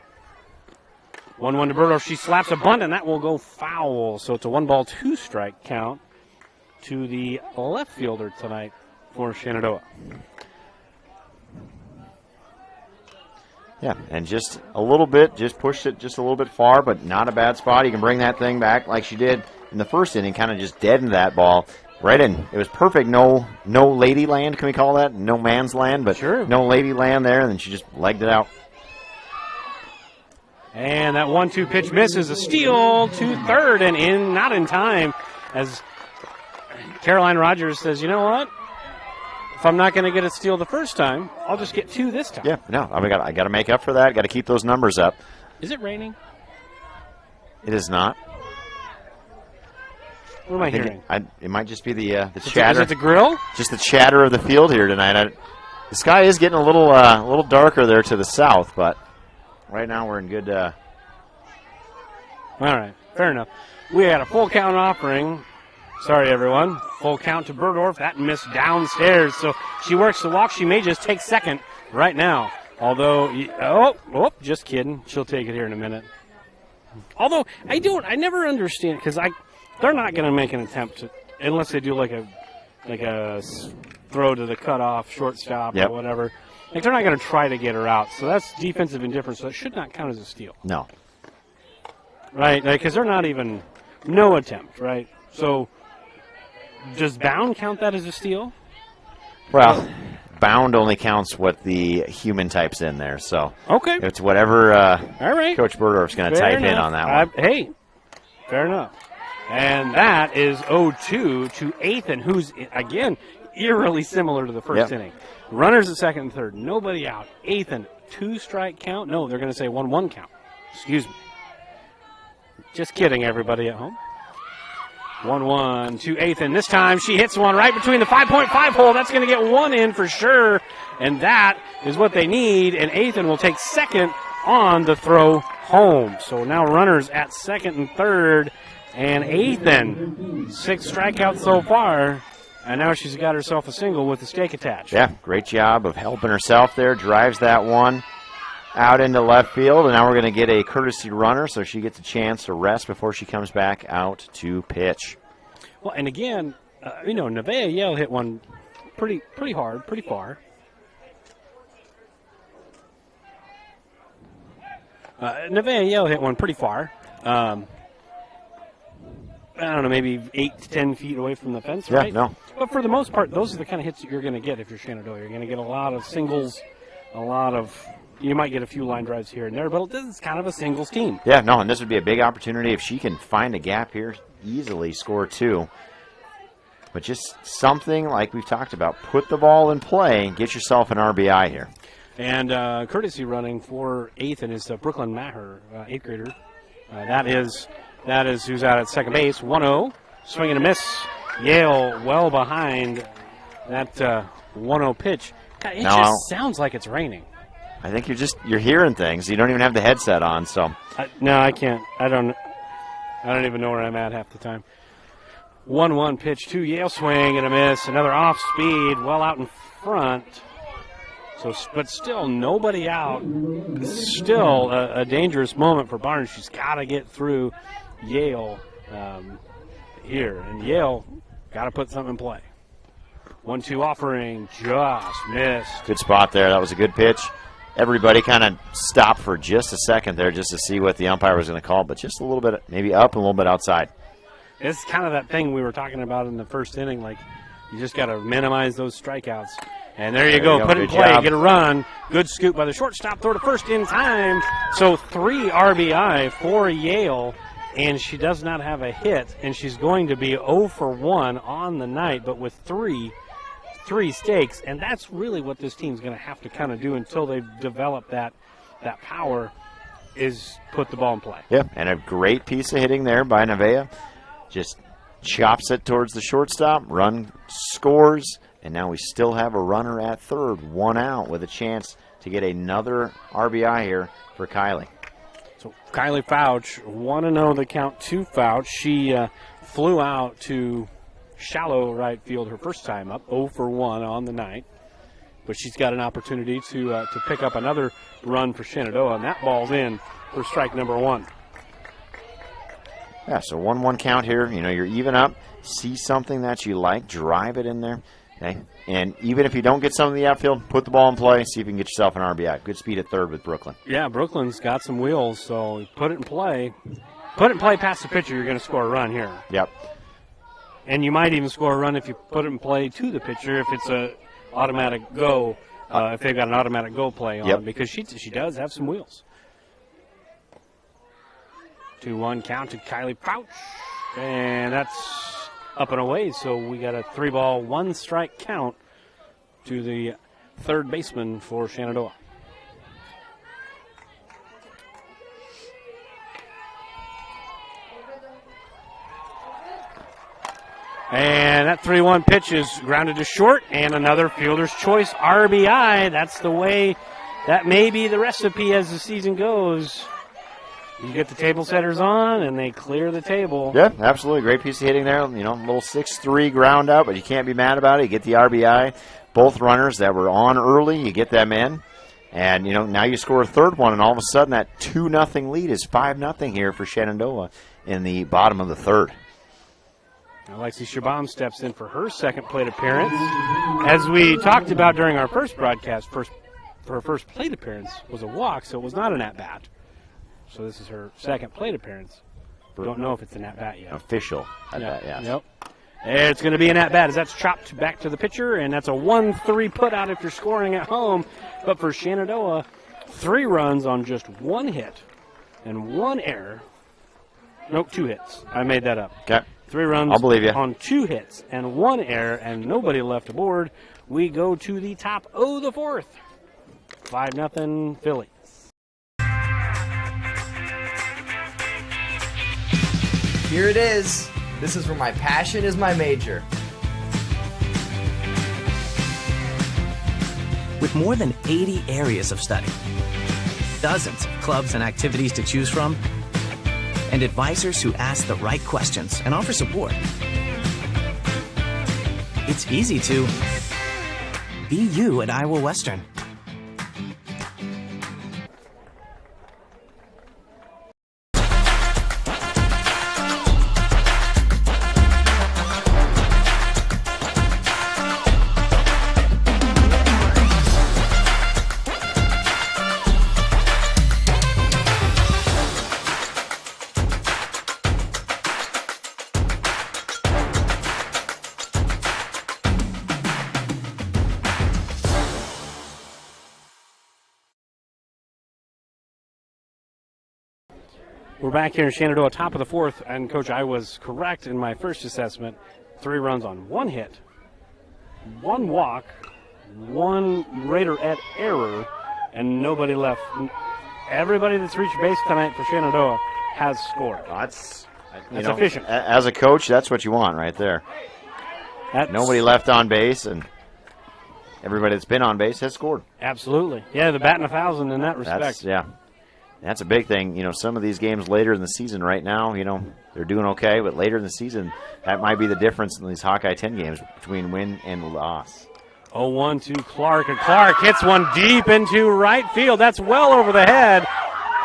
1-1 to Burdorf. She slaps a bunt, and that will go foul. So it's a 1-ball, 2-strike count to the left fielder tonight for Shenandoah. Yeah, and just a little bit, just pushed it just a little bit far, but not a bad spot. You can bring that thing back like she did in the first inning, kind of just deadened that ball. Right in. It was perfect. No lady land, can we call that? No man's land, but sure. No lady land there, and then she just legged it out. And that 1-2 pitch misses. A steal to third, and not in time, as Caroline Rogers says, you know what? If I'm not going to get a steal the first time, I'll just get 2 this time. Yeah, no, I got to make up for that. Got to keep those numbers up. Is it raining? It is not. What am I hearing? It might just be the chatter. Is it the grill? Just the chatter of the field here tonight. The sky is getting a little darker there to the south, but right now we're in good. All right, fair enough. We had a full count offering. Sorry, everyone. Full count to Burdorf. That missed downstairs, so she works the walk. She may just take second right now. Although, just kidding. She'll take it here in a minute. Although I never understand because they're not going to make an attempt to, unless they do like a throw to the cutoff shortstop or whatever. Like they're not going to try to get her out. So that's defensive indifference. So it should not count as a steal. No. Right? Because they're not even no attempt. Right? So does Bound count that as a steal? Well, Bound only counts what the human types in there. So okay, it's whatever. All right. Coach Burdorf's going to type in on that one. Hey, fair enough. And that is 0-2 to Athan, who's, again, eerily similar to the first inning. Runners at second and third. Nobody out. Athan, 2-strike count? No, they're going to say 1-1 count. Excuse me. Just kidding, everybody at home. 1-1 to Athan. This time she hits one right between the 5.5 hole. That's going to get one in for sure. And that is what they need. And Athan will take second on the throw home. So now runners at second and third. And Athan, 6 strikeouts so far. And now she's got herself a single with the stake attached. Yeah, great job of helping herself there. Drives that one out into left field. And now we're going to get a courtesy runner, so she gets a chance to rest before she comes back out to pitch. Well, and again, Nevaeh Yale hit one pretty hard, pretty far. Nevaeh Yale hit one pretty far. I don't know, maybe 8 to 10 feet away from the fence, right? Yeah, no. But for the most part, those are the kind of hits that you're going to get if you're Shenandoah. You're going to get a lot of singles, a lot of you might get a few line drives here and there, but this is kind of a singles team. Yeah, no, and this would be a big opportunity if she can find a gap here, easily score 2. But just something like we've talked about, put the ball in play and get yourself an RBI here. And courtesy running for Ethan is Brooklyn Maher, 8th grader. That is who's out at second base. 1-0, swing and a miss. Yale well behind that 1-0 pitch. God, it just sounds like it's raining. I think you're hearing things. You don't even have the headset on, so. No, I can't. I don't even know where I'm at half the time. 1-1 pitch to Yale, swing and a miss. Another off speed, well out in front. So, but still nobody out. Still a dangerous moment for Barnes. She's got to get through Yale here, and Yale got to put something in play. 1-2 offering, just missed. Good spot there. That was a good pitch. Everybody kind of stopped for just a second there just to see what the umpire was going to call, but just a little bit, maybe up and a little bit outside. It's kind of that thing we were talking about in the first inning, like you just got to minimize those strikeouts. And there you go. Put it in play, job. Get a run. Good scoop by the shortstop, throw to first in time. So 3 RBI for Yale, and she does not have a hit, and she's going to be 0 for 1 on the night, but with three stakes, and that's really what this team's going to have to kind of do until they've developed that power, is put the ball in play. Yeah, and a great piece of hitting there by Nevaeh. Just chops it towards the shortstop, run scores, and now we still have a runner at third, 1 out, with a chance to get another RBI here for Kylie. So Kylie Fouch, 1-0 the count to Fouch. She flew out to shallow right field her first time up, 0 for 1 on the night. But she's got an opportunity to pick up another run for Shenandoah, and that ball's in for strike number 1. Yeah, so 1-1 count here. You know, you're even up. See something that you like, drive it in there. Okay? And even if you don't get some of the outfield, put the ball in play, see if you can get yourself an RBI. Good speed at third with Brooklyn. Yeah, Brooklyn's got some wheels, so put it in play. Put it in play past the pitcher, you're going to score a run here. Yep. And you might even score a run if you put it in play to the pitcher if it's a automatic go, if they've got an automatic go play on, because she does have some wheels. 2-1 count to Kylie Fouch, and that's up and away, so we got a 3-ball, 1-strike count to the third baseman for Shenandoah. And that 3-1 pitch is grounded to short, and another fielder's choice RBI. That's the way, that may be the recipe as the season goes. You get the table setters on, and they clear the table. Yeah, absolutely. Great piece of hitting there. You know, a little 6-3 ground out, but you can't be mad about it. You get the RBI. Both runners that were on early, you get them in. And, you know, now you score a third one, and all of a sudden that 2-0 lead is 5-0 here for Shenandoah in the bottom of the third. Alexi Shabam steps in for her second plate appearance. As we talked about during our first broadcast, for her first plate appearance was a walk, so it was not an at-bat. So this is her second plate appearance. Don't know if it's an at-bat yet. Official at-bat, yes. Yep. It's going to be an at-bat as that's chopped back to the pitcher, and that's a 1-3 put-out if you're scoring at home. But for Shenandoah, 3 runs on just 1 hit and 1 error. Nope, 2 hits. I made that up. Okay. 3 runs I'll believe you. on 2 hits and 1 error, and nobody left aboard. We go to the top of the fourth. 5-0 Philly. Here it is. This is where my passion is my major. With more than 80 areas of study, dozens of clubs and activities to choose from, and advisors who ask the right questions and offer support, it's easy to be you at Iowa Western. We're back here in Shenandoah, top of the fourth, and Coach, I was correct in my first assessment. 3 runs on 1 hit, 1 walk, 1 Raiderette error, and nobody left. Everybody that's reached base tonight for Shenandoah has scored. That's efficient. As a coach, that's what you want right there. Nobody left on base, and everybody that's been on base has scored. Absolutely. Yeah, the batting 1,000 in that respect. That's a big thing. Some of these games later in the season right now, they're doing okay, but later in the season, that might be the difference in these Hawkeye 10 games between win and loss. 0-1 to Clark, and Clark hits one deep into right field. That's well over the head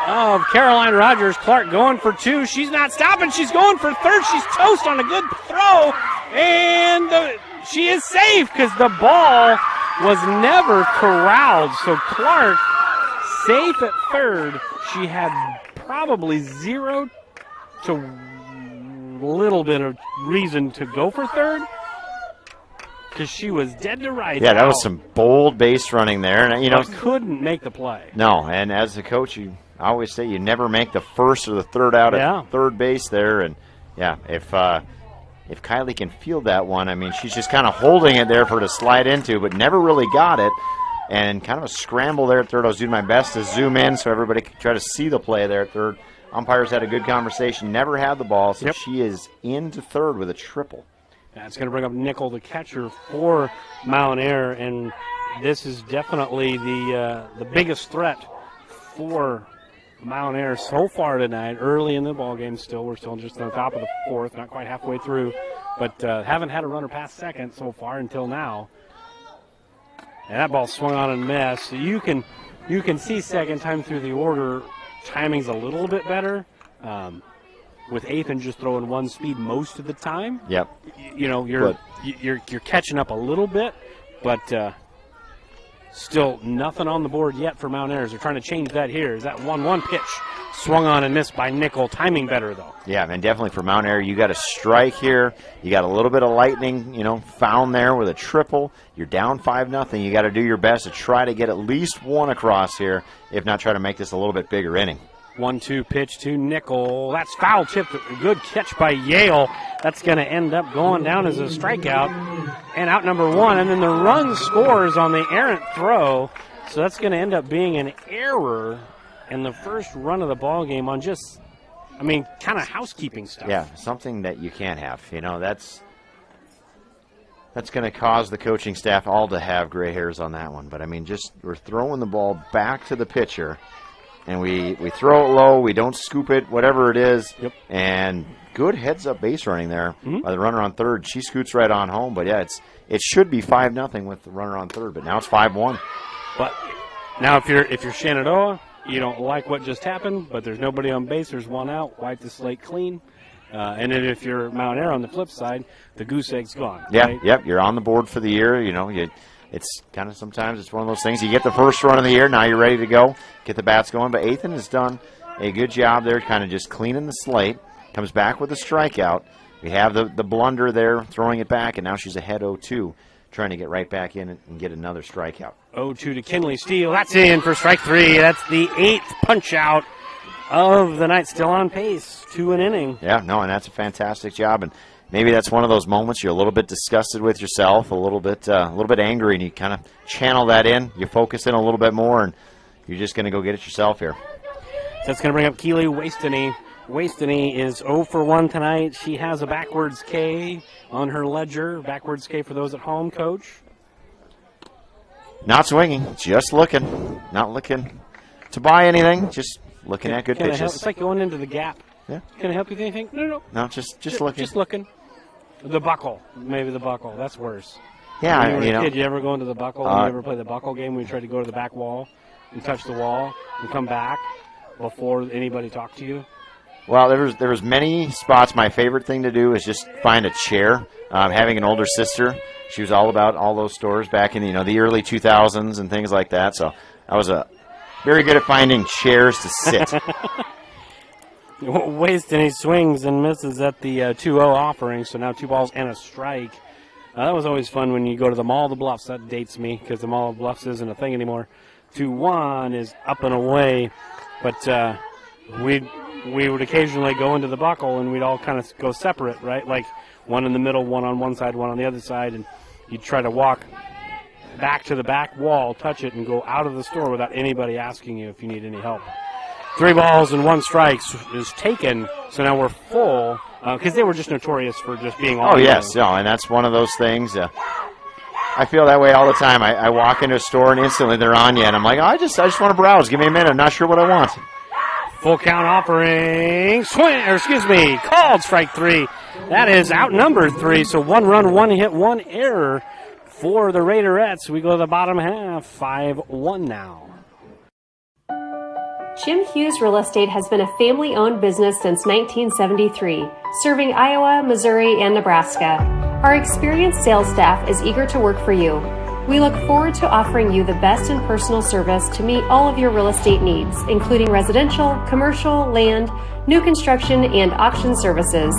of Caroline Rogers. Clark going for 2. She's not stopping. She's going for 3rd. She's toast on a good throw, and she is safe because the ball was never corralled. So Clark safe at 3rd. She had probably 0 to little bit of reason to go for 3rd because she was dead to right. Yeah, that was some bold base running there. And, couldn't make the play. No, and as a coach, I always say you never make the 1st or the 3rd out at 3rd base there. And, if Kylie can field that one, she's just kind of holding it there for her to slide into, but never really got it. And kind of a scramble there at 3rd. I was doing my best to zoom in so everybody could try to see the play there at 3rd. Umpires had a good conversation, never had the ball, so she is into 3rd with a triple. That's going to bring up Nickel, the catcher for Mount Air, and this is definitely the biggest threat for Mount Air so far tonight. Early in the ball game still. We're still just on the top of the 4th, not quite halfway through, but haven't had a runner past 2nd so far until now. And that ball swung on and missed. So you can see second time through the order, timing's a little bit better. With Ethan just throwing 1 speed most of the time. Yep. You're catching up a little bit, but still nothing on the board yet for Mount Airs. They're trying to change that here. Is that 1-1 pitch swung on and missed by Nickel? Timing better though. Yeah, man, definitely for Mount Air, you got a strike here. You got a little bit of lightning, found there with a triple. You're down 5-0. You got to do your best to try to get at least 1 across here, if not try to make this a little bit bigger inning. 1-2 pitch to Nickel. That's foul tipped. Good catch by Yale. That's going to end up going down as a strikeout and out number 1. And then the run scores on the errant throw. So that's going to end up being an error in the first run of the ball game on just, kind of housekeeping stuff. Yeah, something that you can't have. That's going to cause the coaching staff all to have gray hairs on that one. But, we're throwing the ball back to the pitcher. And we throw it low, we don't scoop it, whatever it is. Yep. And good heads-up base running there by the runner on 3rd. She scoots right on home. But, it should be 5-0 with the runner on 3rd, but now it's 5-1. But now if you're Shenandoah, you don't like what just happened, but there's nobody on base, there's 1 out, wipe the slate clean. And then if you're Mount Air on the flip side, the goose egg's gone. Yeah, right? Yep, you're on the board for the year. It's kind of sometimes it's one of those things. You get the first run of the year, now you're ready to go, get the bats going. But Ethan has done a good job there, kind of just cleaning the slate. Comes back with a strikeout. We have the blunder there, throwing it back, and now she's ahead 0-2, trying to get right back in and get another strikeout. 0-2 to Kinley Steele. That's in for strike 3. That's the 8th punch out of the night. Still on pace to an inning. Yeah, no, and that's a fantastic job. And maybe that's one of those moments you're a little bit disgusted with yourself, a little bit angry, and you kind of channel that in. You focus in a little bit more, and you're just going to go get it yourself here. That's going to bring up Keely Wastany. Wastany is 0 for 1 tonight. She has a backwards K on her ledger. Backwards K for those at home, Coach. Not swinging, just looking. Not looking to buy anything, just looking at good pitches. It's like going into the gap. Yeah. Can I help you with anything? No. No, just looking. Just looking. The buckle. Maybe the buckle. That's worse. Yeah, when you were a kid, you ever go into the buckle? You ever play the buckle game when you try to go to the back wall and touch the wall and come back before anybody talked to you? Well, there was many spots. My favorite thing to do is just find a chair. Having an older sister, she was all about all those stores back in the early 2000s and things like that. So I was very good at finding chairs to sit. Wastany swings and misses at the 2-0 offering, so now 2 balls and a strike. That was always fun when you go to the Mall of the Bluffs. That dates me because the Mall of the Bluffs isn't a thing anymore. 2-1 is up and away, but we would occasionally go into the buckle and we'd all kind of go separate, right? Like one in the middle, one on one side, one on the other side, and you'd try to walk back to the back wall, touch it, and go out of the store without anybody asking you if you need any help. 3 balls and 1 strike is taken, so now we're full, because they were just notorious for just being all. Oh, yes, no, and that's one of those things. I feel that way all the time. I walk into a store and instantly they're on you, and I'm like, oh, I just want to browse. Give me a minute. I'm not sure what I want. Full count offering, called strike 3. That is outnumbered 3, so 1 run, 1 hit, 1 error for the Raiderettes. We go to the bottom half, 5-1 now. Jim Hughes Real Estate has been a family-owned business since 1973, serving Iowa, Missouri, and Nebraska. Our experienced sales staff is eager to work for you. We look forward to offering you the best in personal service to meet all of your real estate needs, including residential, commercial, land, new construction, and auction services.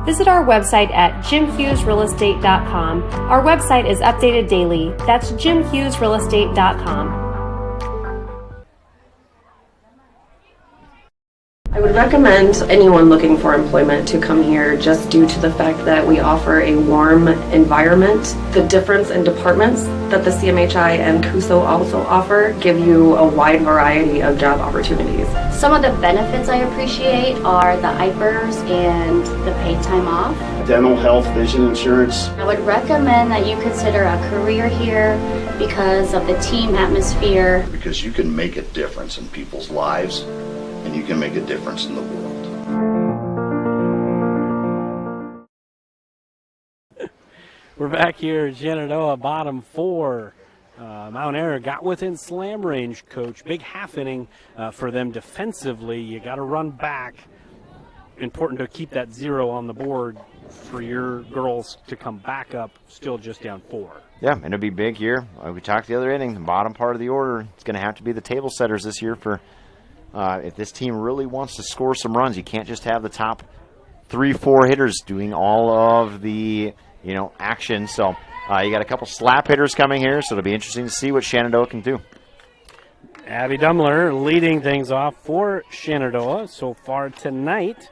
Visit our website at jimhughesrealestate.com. Our website is updated daily. That's jimhughesrealestate.com. I would recommend anyone looking for employment to come here just due to the fact that we offer a warm environment. The difference in departments that the CMHI and CUSO also offer give you a wide variety of job opportunities. Some of the benefits I appreciate are the IPERS and the paid time off. Dental, health, vision insurance. I would recommend that you consider a career here because of the team atmosphere. Because you can make a difference in people's lives, and you can make a difference in the world. We're back here at Shenandoah, bottom 4. Mount Airy got within slam range, Coach. Big half inning for them defensively. You got to run back. Important to keep that 0 on the board for your girls to come back up, still just down 4. Yeah, and it'll be big here. We talked the other inning, the bottom part of the order. It's going to have to be the table setters this year for if this team really wants to score some runs. You can't just have the top 3-4 hitters doing all of the action. So you got a couple slap hitters coming here, so it'll be interesting to see what Shenandoah can do. Abby Dumler leading things off for Shenandoah so far tonight.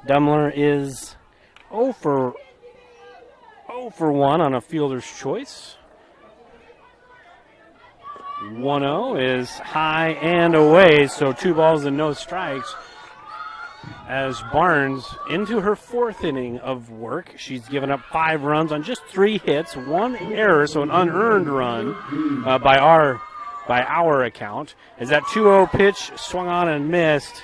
Dumler is 0 for 1 on a fielder's choice. 1-0 is high and away, so 2 balls and no strikes. As Barnes into her 4th inning of work, she's given up 5 runs on just 3 hits, 1 error, so an unearned run by our account. As that 2-0 pitch swung on and missed.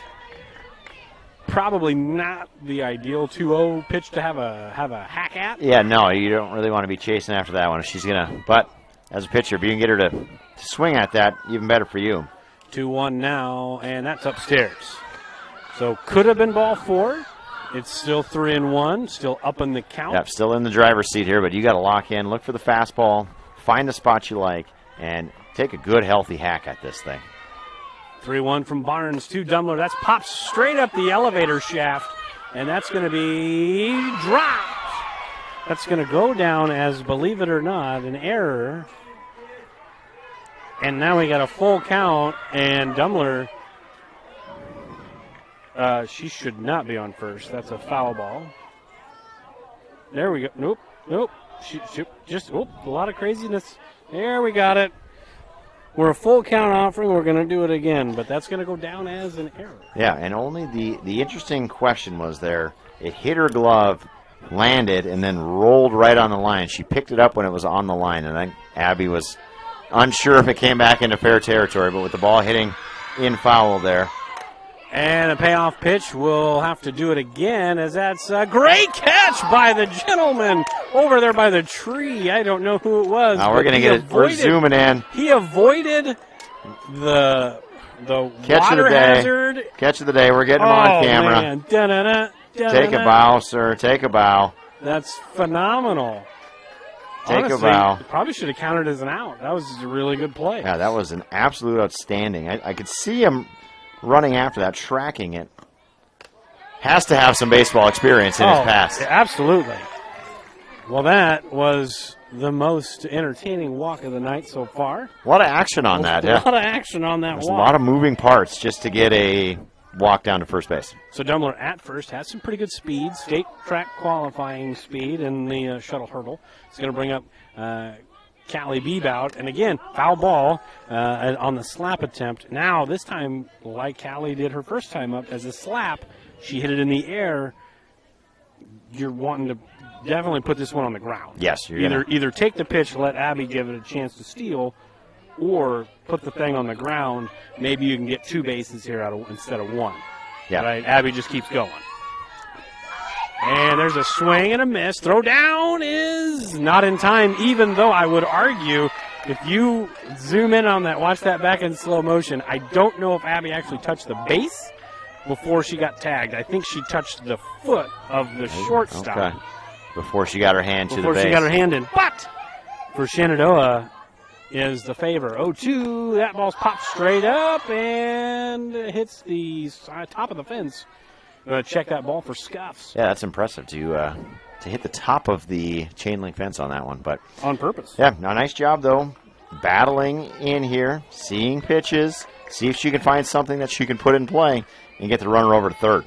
Probably not the ideal 2-0 pitch to have a hack at. Yeah, no, you don't really want to be chasing after that one. She's gonna, but as a pitcher, if you can get her to swing at that, even better for you. 2-1 now, and that's upstairs. So could have been ball 4. It's still 3-1, still up in the count. Yep, still in the driver's seat here, but you got to lock in, look for the fastball, find the spot you like, and take a good, healthy hack at this thing. 3-1 from Barnes to Dumler. That's popped straight up the elevator shaft, and that's going to be dropped. That's going to go down as, believe it or not, an error. And now we got a full count, and Dumler, she should not be on first. That's a foul ball. There we go. Nope. A lot of craziness. There we got it. We're a full count offering. We're going to do it again, but that's going to go down as an error. Yeah, and only the interesting question was there. It hit her glove, landed, and then rolled right on the line. She picked it up when it was on the line, and then Abby was unsure if it came back into fair territory, but with the ball hitting in foul there. And a payoff pitch, we'll have to do it again, as that's a great catch by the gentleman over there by the tree. I don't know who it was. Now we're going to get it. We're zooming in. He avoided the catch water of the day. hazard. Catch of the day. We're getting him on camera. Man. Da-da-da, da-da-da. Take a bow, sir. Take a bow. That's phenomenal. Take a bow. Probably should have counted as an out. That was a really good play. Yeah, that was an absolute outstanding. I could see him running after that, tracking it. Has to have some baseball experience in his past. Absolutely. Well, that was the most entertaining walk of the night so far. A lot of action on that, yeah. A lot of action on that There's walk. a lot of moving parts just to get a walk down to first base. So Dumbler at first has some pretty good speed, state track qualifying speed in the shuttle hurdle. It's going to bring up Callie Bebout, and again, foul ball on the slap attempt. Now, this time, like Callie did her first time up, as a slap, she hit it in the air. You're wanting to definitely put this one on the ground. Yes. Either take the pitch, let Abby give it a chance to steal, or put the thing on the ground. Maybe you can get 2 bases here instead of 1. Yeah. Right? Abby just keeps going. And there's a swing and a miss. Throw down is not in time, even though I would argue if you zoom in on that, watch that back in slow motion, I don't know if Abby actually touched the base before she got tagged. I think she touched the foot of the shortstop. Okay. Before she got her hand to the base. Before she got her hand in. But for Shenandoah is the favor. 0-2. That ball's popped straight up and hits the top of the fence. Check that ball for scuffs. Yeah, that's impressive to hit the top of the chain link fence on that one. But on purpose. Yeah, nice job, though. Battling in here, seeing pitches, see if she can find something that she can put in play and get the runner over to third.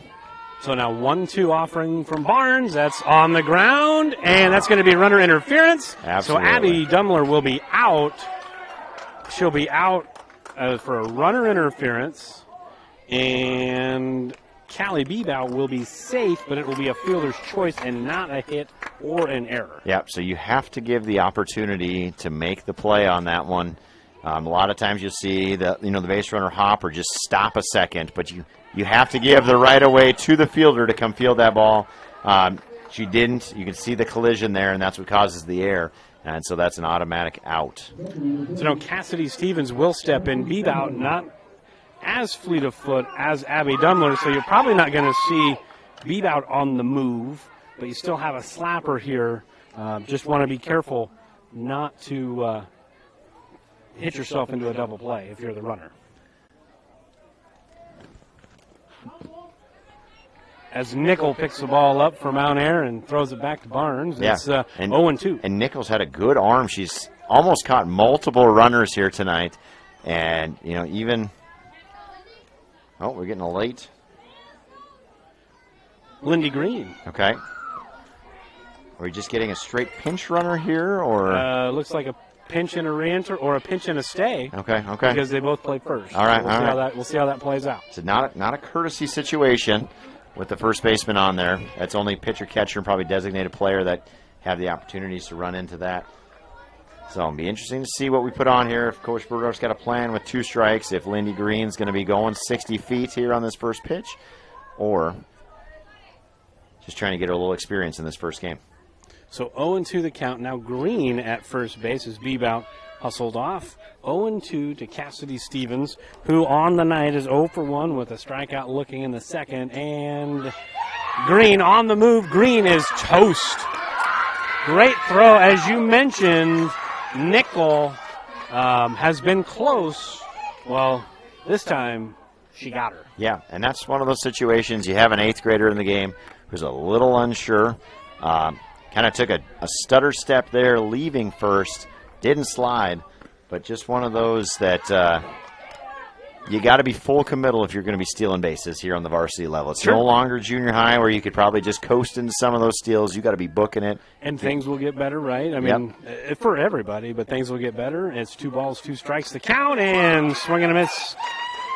So now 1-2 offering from Barnes. That's on the ground, and that's going to be runner interference. Absolutely. So Abby Dumbler will be out. She'll be out for a runner interference, and Callie Bebout will be safe, but it will be a fielder's choice and not a hit or an error. Yep, so you have to give the opportunity to make the play on that one. A lot of times you'll see the base runner hop or just stop a second, but you have to give the right of way to the fielder to come field that ball. She didn't. You can see the collision there, and that's what causes the error. And so that's an automatic out. So now Cassidy Stevens will step in. Bebout not as fleet of foot as Abby Dumbler, so you're probably not going to see Bebout on the move, but you still have a slapper here. Just want to be careful not to hit yourself into a double play if you're the runner. As Nickel picks the ball up for Mount Air and throws it back to Barnes, it's 0-2. And Nickel's had a good arm. She's almost caught multiple runners here tonight. And, even... Oh, we're getting a late. Lindy Green. Okay. Are we just getting a straight pinch runner here, or? Looks like a pinch and a re-enter or a pinch and a stay. Okay. Because they both play first. All right, We'll see how that plays out. So not a courtesy situation with the first baseman on there. That's only pitcher, catcher, and probably designated player that have the opportunities to run into that. So it'll be interesting to see what we put on here. If Coach Bergdorf's got a plan with 2 strikes, if Lindy Green's going to be going 60 feet here on this first pitch, or just trying to get her a little experience in this first game. So 0-2 the count. Now Green at first base as Bebout hustled off. 0-2 to Cassidy Stevens, who on the night is 0-for-1 with a strikeout looking in the second. And Green on the move. Green is toast. Great throw. As you mentioned, Nickel has been close. Well, this time she got her. Yeah, and that's one of those situations. You have an 8th grader in the game who's a little unsure. Kind of took a stutter step there, leaving first. Didn't slide, but just one of those that you got to be full committal if you're going to be stealing bases here on the varsity level. It's no longer junior high where you could probably just coast into some of those steals. You got to be booking it. And things will get better, right? I mean, for everybody, but things will get better. It's 2 balls, 2 strikes to count, and swing and a miss.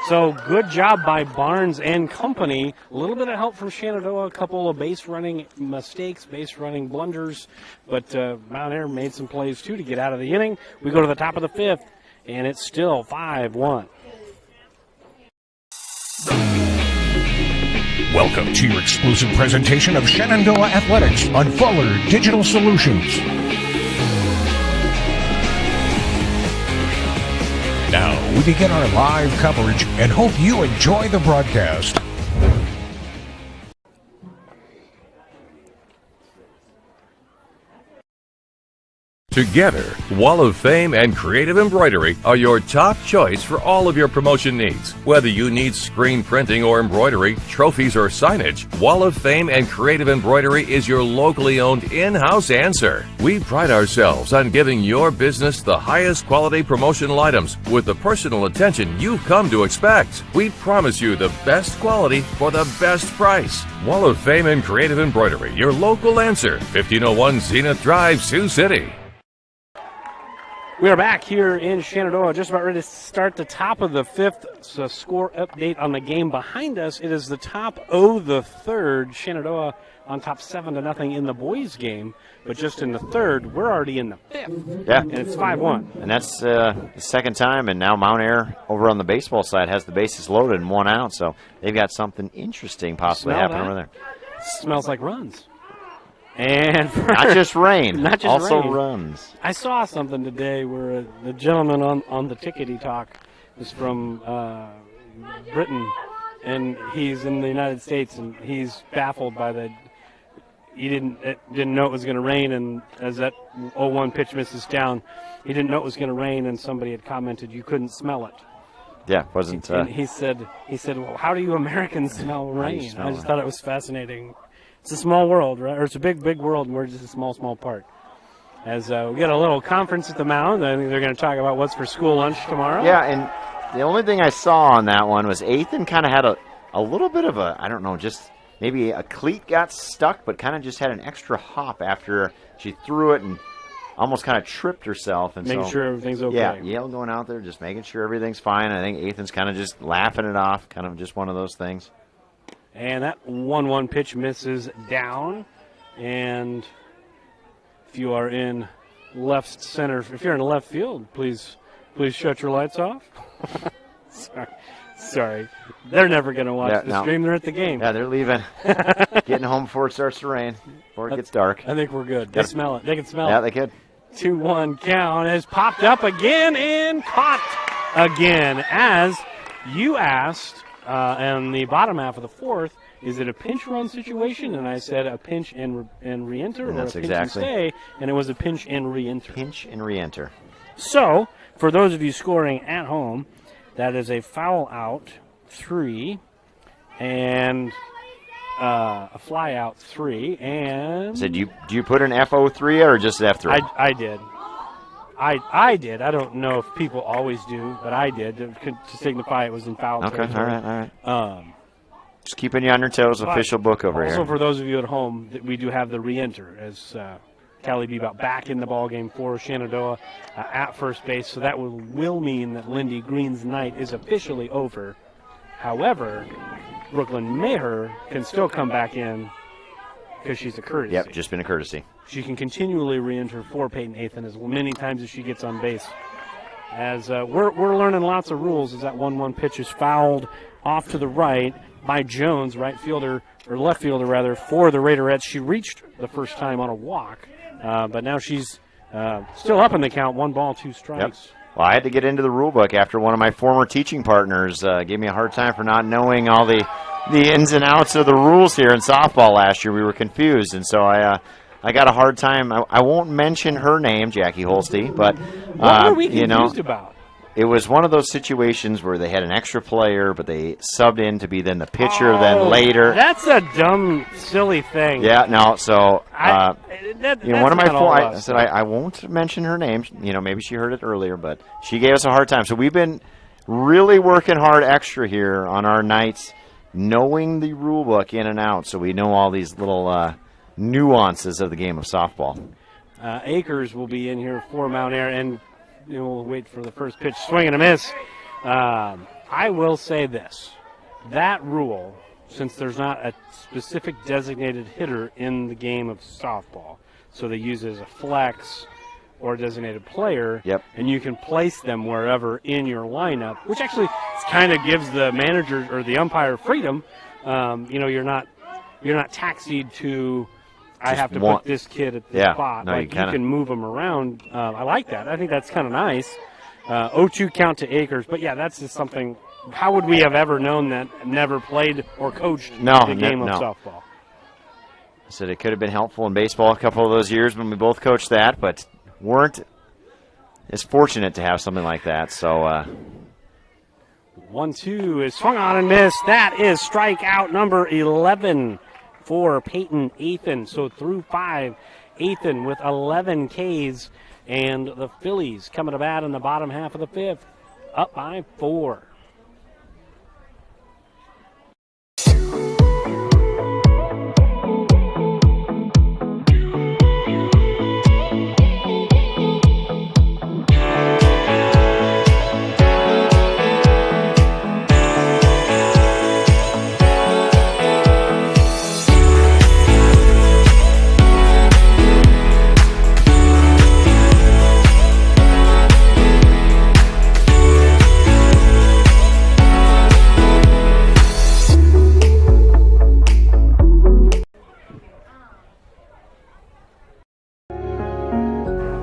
So good job by Barnes and company. A little bit of help from Shenandoah, a couple of base running mistakes, base running blunders, but Mount Air made some plays too to get out of the inning. We go to the top of the 5th, and it's still 5-1. Welcome to your exclusive presentation of Shenandoah Athletics on Fuller Digital Solutions. Now we begin our live coverage and hope you enjoy the broadcast. Together, Wall of Fame and Creative Embroidery are your top choice for all of your promotion needs. Whether you need screen printing or embroidery, trophies or signage, Wall of Fame and Creative Embroidery is your locally owned in-house answer. We pride ourselves on giving your business the highest quality promotional items with the personal attention you've come to expect. We promise you the best quality for the best price. Wall of Fame and Creative Embroidery, your local answer. 1501 Zenith Drive, Sioux City. We are back here in Shenandoah, just about ready to start the top of the fifth. So score update on the game behind us. It is the top of the third. Shenandoah on top 7-0 in the boys' game, but just in the third, we're already in the fifth. Yeah, and it's 5-1. And that's the second time. And now Mount Air over on the baseball side has the bases loaded and 1 out. So they've got something interesting possibly happening over there. Smells like runs. And not just rain, not just also rain. runs. I saw something today where the gentleman on the tickety talk is from Britain, and he's in the United States, and he's baffled by the. He didn't know it was going to rain, and as that 0-1 pitch misses down, he didn't know it was going to rain, and somebody had commented you couldn't smell it. Yeah, wasn't. And he said, well, how do you Americans smell rain? I just thought it was fascinating. It's a small world, right? Or it's a big, big world, and we're just a small, small part. As we get a little conference at the Mound, I think they're going to talk about what's for school lunch tomorrow. Yeah, and the only thing I saw on that one was Ethan kind of had a little bit of a, I don't know, just maybe a cleat got stuck, but kind of just had an extra hop after she threw it and almost kind of tripped herself. And making sure everything's okay. Yeah, Yale going out there, just making sure everything's fine. I think Ethan's kind of just laughing it off, kind of just one of those things. And that 1-1 pitch misses down. And if you are in left center, if you're in left field, please shut your lights off. Sorry. They're never going to watch the stream. They're at the game. Yeah, they're leaving. Getting home before it starts to rain, before it gets dark. I think we're good. They smell it. They can smell it. Yeah, they could. 2-1 count has popped up again and caught again. As you asked, in the bottom half of the fourth, is it a pinch run situation? And I said a pinch and re-enter, or a pinch and stay, and it was a pinch and re-enter. Pinch and re-enter. So, for those of you scoring at home, that is a foul out 3 and a fly out 3. And so do you put an FO3 or just F3? I did. I did. I don't know if people always do, but I did to signify it was in foul territory. All right. Just keeping you on your toes. Official book over here. Also, for those of you at home, that we do have the re-enter as Callie Bebout back in the ballgame for Shenandoah at first base. So that will mean that Lindy Green's night is officially over. However, Brooklyn Maher can still come back in because she's a courtesy. Yep, just been a courtesy. She can continually re-enter for Peyton Athan as many times as she gets on base. As we're learning lots of rules as that 1-1 pitch is fouled off to the right by Jones, right fielder, or left fielder rather, for the Raiderettes. She reached the first time on a walk, but now she's still up in the count, 1 ball, 2 strikes. Yep. Well, I had to get into the rule book after one of my former teaching partners gave me a hard time for not knowing all the ins and outs of the rules here in softball last year. We were confused, and so I got a hard time. I won't mention her name, Jackie Holste, but what were we confused about? It was one of those situations where they had an extra player, but they subbed in to be then the pitcher, then later. That's a dumb, silly thing. Yeah, no, so, one of my I said I won't mention her name. Maybe she heard it earlier, but she gave us a hard time. So we've been really working hard extra here on our nights, knowing the rule book in and out, so we know all these little nuances of the game of softball. Akers will be in here for Mount Air, and we'll wait for the first pitch. Swing and a miss. I will say this. That rule, since there's not a specific designated hitter in the game of softball, so they use it as a flex or a designated player, and you can place them wherever in your lineup, which actually kind of gives the manager or the umpire freedom. You're not taxied to I have to put this kid at the spot. No, you can move them around. I like that. I think that's kind of nice. 0-2 count to Akers. But, yeah, that's just something. How would we have ever known that? Never played or coached the game of softball. I said it could have been helpful in baseball a couple of those years when we both coached that, but weren't as fortunate to have something like that. So 1-2 is swung on and missed. That is strikeout number 11 for Peyton Ethan. So through 5, Ethan with 11 Ks, and the Phillies coming to bat in the bottom half of the 5th, up by 4.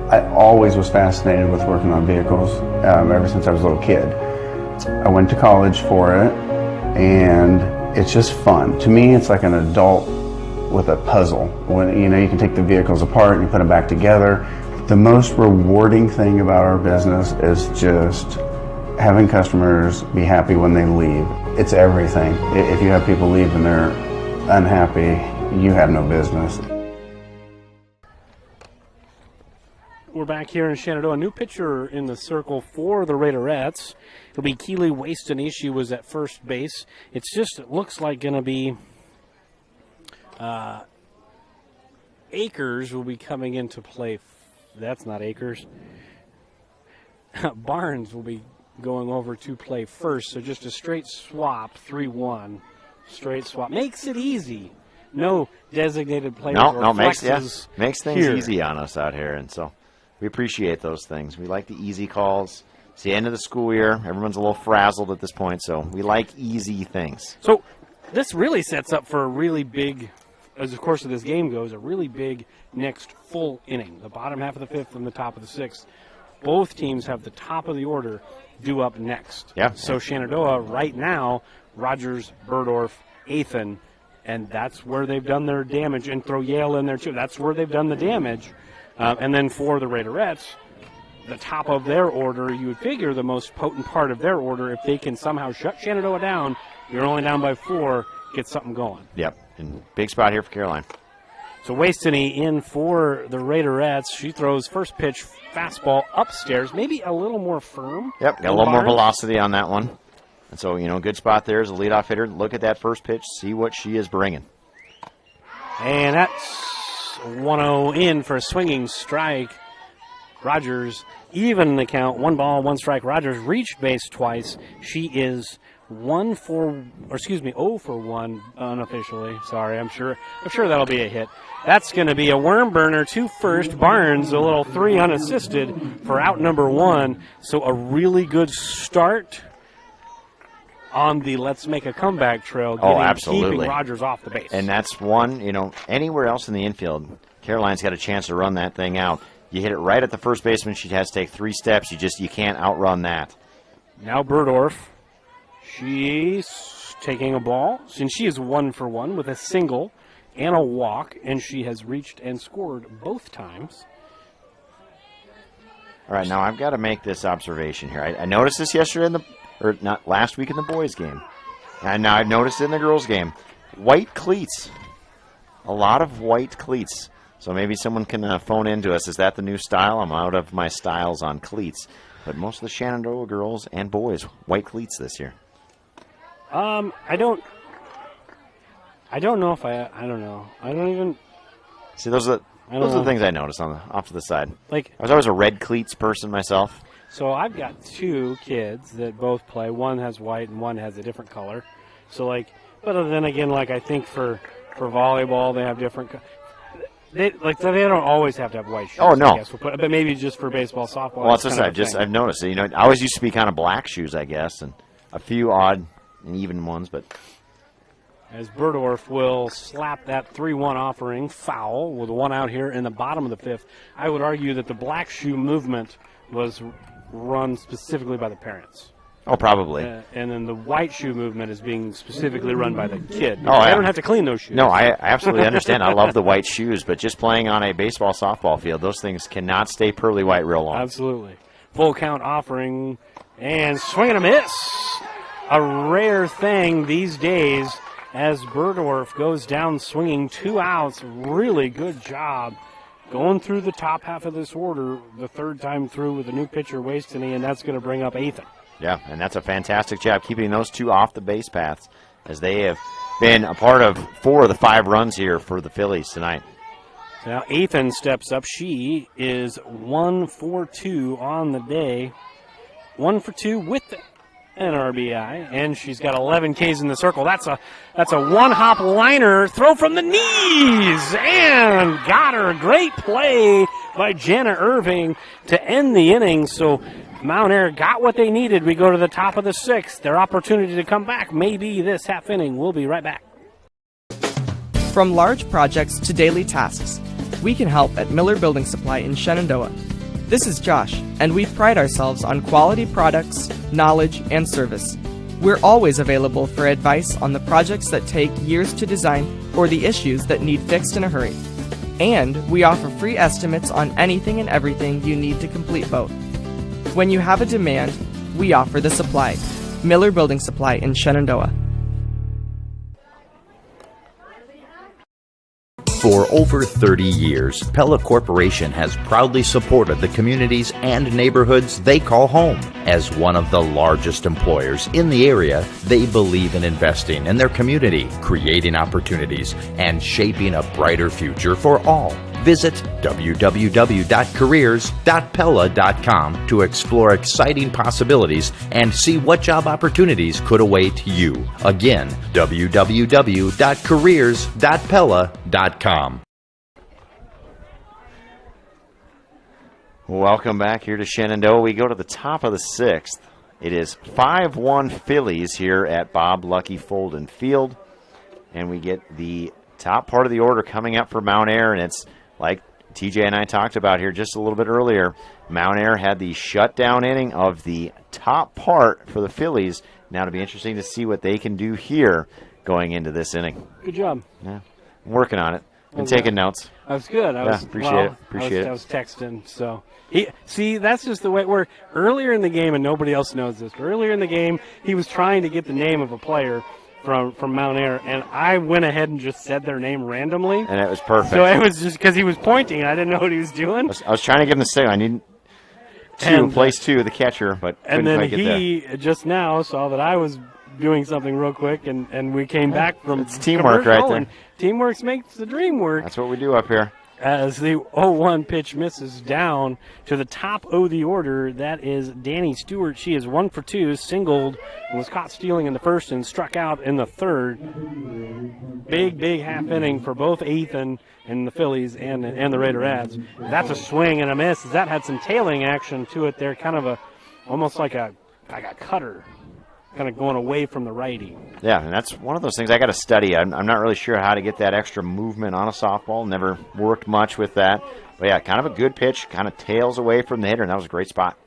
I always was fascinated with working on vehicles ever since I was a little kid. I went to college for it, and it's just fun. To me, it's like an adult with a puzzle. When you can take the vehicles apart and you put them back together. The most rewarding thing about our business is just having customers be happy when they leave. It's everything. If you have people leave and they're unhappy, you have no business. We're back here in Shenandoah. A new pitcher in the circle for the Raiderettes. It'll be Keely Waston. She was at first base. It looks like going to be Akers will be coming into play. That's not Akers. Barnes will be going over to play first. So just a straight swap, 3-1. Straight swap. Makes it easy. No designated players or flexes. Makes things easy on us out here, and so we appreciate those things. We like the easy calls. It's the end of the school year. Everyone's a little frazzled at this point, so we like easy things. So this really sets up for a really big, as the course of this game goes, a really big next full inning. The bottom half of the 5th and the top of the 6th. Both teams have the top of the order due up next. Yeah. So Shenandoah right now, Rogers, Burdorf, Athan, and that's where they've done their damage, and throw Yale in there too. That's where they've done the damage. And then for the Raiderettes, the top of their order, you would figure the most potent part of their order, if they can somehow shut Shenandoah down, you're only down by 4, get something going. Yep, and big spot here for Caroline. So Wastony in for the Raiderettes. She throws first pitch fastball upstairs, maybe a little more firm. Yep, got a little more velocity on that one. And so, good spot there as a leadoff hitter. Look at that first pitch, see what she is bringing. And that's 1-0 in for a swinging strike. Rogers even the count, 1 ball, 1 strike. Rogers reached base twice. She is 0 for 1 unofficially. Sorry, I'm sure that'll be a hit. That's going to be a worm burner to first. Barnes a little 3 unassisted for out number 1. So a really good start on the let's make a comeback trail. Absolutely. Keeping Rogers off the base. And that's one, anywhere else in the infield, Caroline's got a chance to run that thing out. You hit it right at the first baseman. She has to take 3 steps. You can't outrun that. Now Burdorf. She's taking a ball, and she is 1 for 1 with a single and a walk, and she has reached and scored both times. All right, now I've got to make this observation here. I noticed this yesterday not last week in the boys' game, and now I've noticed it in the girls' game. White cleats, a lot of white cleats. So maybe someone can phone in to us. Is that the new style? I'm out of my styles on cleats, but most of the Shenandoah girls and boys white cleats this year. I don't know if I don't know. I don't even see those are the things I noticed off to the side. Like, I was always a red cleats person myself. So I've got 2 kids that both play. One has white and one has a different color. So but then again, I think for volleyball they have different. They don't always have to have white shoes. Oh no, I guess but maybe just for baseball, softball. Well, that's what I've noticed. I always used to be kind of black shoes, I guess, and a few odd and even ones, but. As Burdorf will slap that 3-1 offering foul with 1 out here in the bottom of the 5th. I would argue that the black shoe movement was run specifically by the parents. Oh, probably. And then the white shoe movement is being specifically run by the kid. Oh, I yeah. don't have to clean those shoes. No, I absolutely understand. I love the white shoes, but just playing on a baseball, softball field, those things cannot stay pearly white real long. Absolutely. Full count offering and swing and a miss. A rare thing these days as Burdorf goes down swinging 2 outs. Really good job going through the top half of this order the third time through with a new pitcher, Wastany, and that's going to bring up Ethan. Yeah, and that's a fantastic job keeping those two off the base paths as they have been a part of 4 of the 5 runs here for the Phillies tonight. Now Ethan steps up. She is 1 for 2 on the day. 1 for 2 with an RBI, and she's got 11 Ks in the circle. That's a one-hop liner, throw from the knees, and got her. Great play by Jenna Irving to end the inning. So Mount Air got what they needed. We go to the top of the 6th. Their opportunity to come back maybe this half inning. We'll be right back. From large projects to daily tasks, we can help at Miller Building Supply in Shenandoah. This is Josh, and we pride ourselves on quality products, knowledge, and service. We're always available for advice on the projects that take years to design or the issues that need fixed in a hurry. And we offer free estimates on anything and everything you need to complete both. When you have a demand, we offer the supply. Miller Building Supply in Shenandoah. For over 30 years, Pella Corporation has proudly supported the communities and neighborhoods they call home. As one of the largest employers in the area, they believe in investing in their community, creating opportunities, and shaping a brighter future for all. Visit www.careers.pella.com to explore exciting possibilities and see what job opportunities could await you. Again, www.careers.pella.com. Welcome back here to Shenandoah. We go to the top of the 6th. It is 5-1 Phillies here at Bob Lucky Folden Field. And we get the top part of the order coming up for Mount Air, and it's like TJ and I talked about here just a little bit earlier. Mount Air had the shutdown inning of the top part for the Phillies. Now it'll be interesting to see what they can do here going into this inning. Good job. Yeah, I'm working on it. Been taking notes. That was good. I appreciate it. I was texting. So see, that's just the way we're earlier in the game, and nobody else knows this. Earlier in the game, he was trying to get the name of a player from Mount Air, and I went ahead and just said their name randomly. And it was perfect. So it was just because he was pointing, and I didn't know what he was doing. I was trying to get him to say, I need place 2, the catcher, but and then quite get he just now saw that I was doing something real quick, and we came back from it's teamwork right there. Teamwork makes the dream work. That's what we do up here. As the 0-1 pitch misses down to the top of the order, that is Danny Stewart. She is 1 for 2, singled, and was caught stealing in the first and struck out in the third. Big half inning for both Ethan and the Phillies and the Raiderettes. That's a swing and a miss. That had some tailing action to it there, kind of almost like a cutter, kind of going away from the righty. Yeah, and that's one of those things I got to study. I'm not really sure how to get that extra movement on a softball. Never worked much with that. But, yeah, kind of a good pitch, kind of tails away from the hitter, and that was a great spot.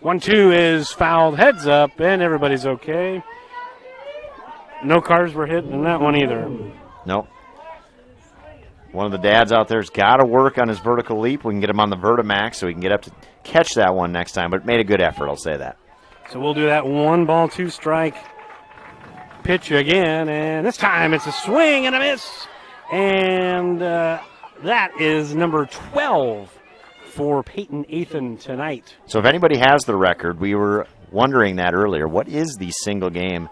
1-2 is fouled heads up, and everybody's okay. No cars were hit in that one either. Nope. One of the dads out there's got to work on his vertical leap. We can get him on the Vertimax so he can get up to catch that one next time, but made a good effort, I'll say that. So we'll do that 1-2 pitch again, and this time it's a swing and a miss. And that is number 12 for Peyton Ethan tonight. So if anybody has the record, we were wondering that earlier. What is the single-game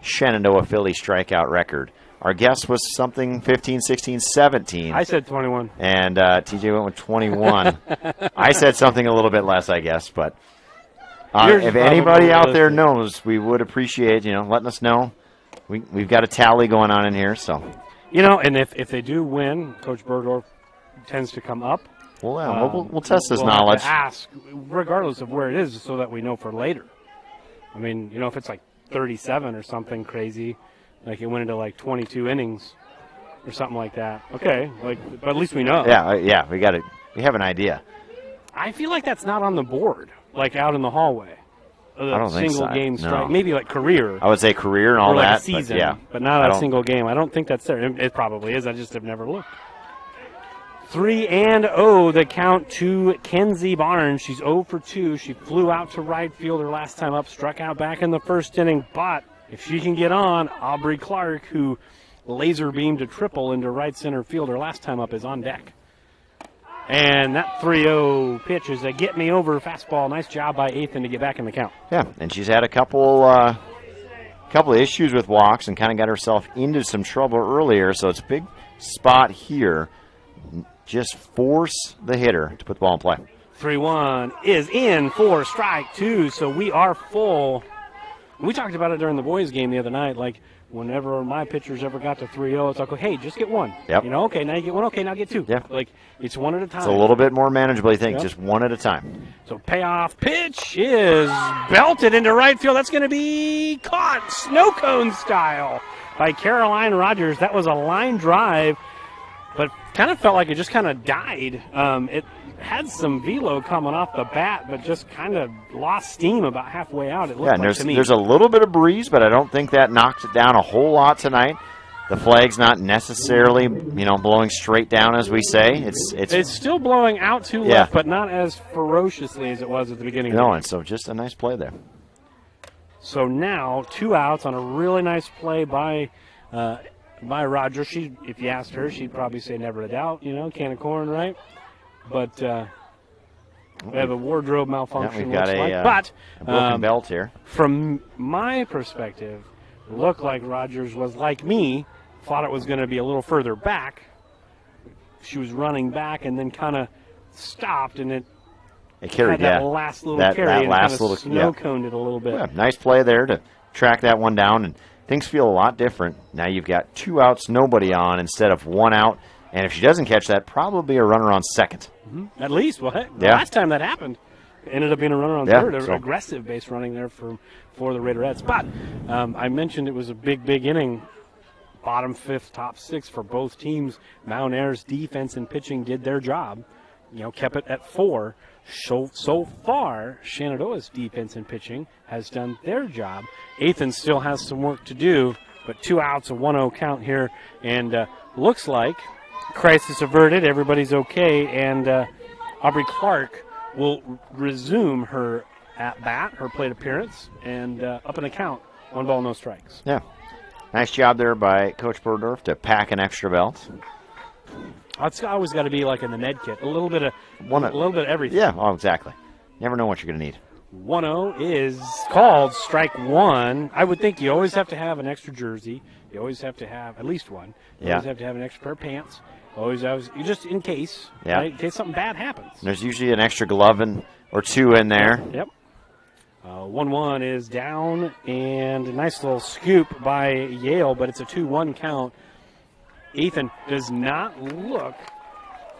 Shenandoah Philly strikeout record? Our guess was something 15, 16, 17. I said 21. And TJ went with 21. I said something a little bit less, I guess, but if anybody out there knows, we would appreciate, letting us know. We've got a tally going on in here, so. And if they do win, Coach Burdorf tends to come up. Well, yeah, we'll test his knowledge. Have to ask, regardless of where it is, so that we know for later. I mean, if it's like 37 or something crazy, like it went into like 22 innings or something like that. Okay, but at least we know. Yeah, we have an idea. I feel like that's not on the board, like out in the hallway. a think single so. game No. strike, maybe like career. I would say career and all or like that, a season, but yeah. but not a single game. I don't think that's there. It probably is. I just have never looked. 3-0 the count to Kenzie Barnes. She's 0 for 2. She flew out to right field her last time up, struck out back in the first inning, but if she can get on, Aubrey Clark, who laser beamed a triple into right center field her last time up, is on deck. And that 3-0 pitch is a get me over fastball. Nice job by Ethan to get back in the count. Yeah, and she's had a couple of issues with walks and kind of got herself into some trouble earlier, so it's a big spot here. Just force the hitter to put the ball in play. 3-1 is in for strike 2, so we are full. We talked about it during the boys' game the other night, like whenever my pitchers ever got to 3-0, it's like, hey, just get one. Yep. You know, okay, now you get one, okay, now get two. Yeah. Like, it's one at a time. It's a little bit more manageable, I think, Yep. just one at a time. So payoff pitch is belted into right field. That's going to be caught snow cone style by Caroline Rogers. That was a line drive, but kind of felt like it just kind of died. It had some velo coming off the bat, but just kind of lost steam about halfway out. It looked Yeah, and like to me. there's a little bit of breeze, but I don't think that knocked it down a whole lot tonight. The flag's not necessarily, blowing straight down, as we say. It's still blowing out to left, but not as ferociously as it was at the beginning. No, and so just a nice play there. So now 2 outs on a really nice play by Roger. If you asked her, she'd probably say never a doubt. Can of corn, right? But we have a wardrobe malfunction. Yeah, we've got but a broken belt here. From my perspective, it looked like Rogers was like me, thought it was going to be a little further back. She was running back and then kind of stopped, and it carried had that last little carry that and last kind of snow-coned it a little bit. Yeah, nice play there to track that one down, and things feel a lot different. Now you've got 2 outs, nobody on, instead of 1 out. And if she doesn't catch that, probably a runner on second. Mm-hmm. At least. Well, heck, the last time that happened, ended up being a runner on third. Aggressive base running there for the Raiderettes. But I mentioned it was a big inning. Bottom 5th, top 6 for both teams. Mount Air's defense and pitching did their job. Kept it at 4. So far, Shenandoah's defense and pitching has done their job. Ethan still has some work to do, but 2 outs, a 1-0 count here, and looks like crisis averted. Everybody's okay, and Aubrey Clark will resume her at-bat, her plate appearance, and up an account. 1 ball, no strikes. Yeah. Nice job there by Coach Burdorf to pack an extra belt. It's always got to be like in the med kit. A little bit of everything. Yeah, exactly. Never know what you're going to need. 1-0 is called strike 1. I would think you always have to have an extra jersey. You always have to have at least one. You always have to have an extra pair of pants. Always, just in case. Yeah. Right? In case something bad happens. There's usually an extra glove or 2 in there. Yep. 1-1 is down, and a nice little scoop by Yale, but it's a 2-1 count. Ethan does not look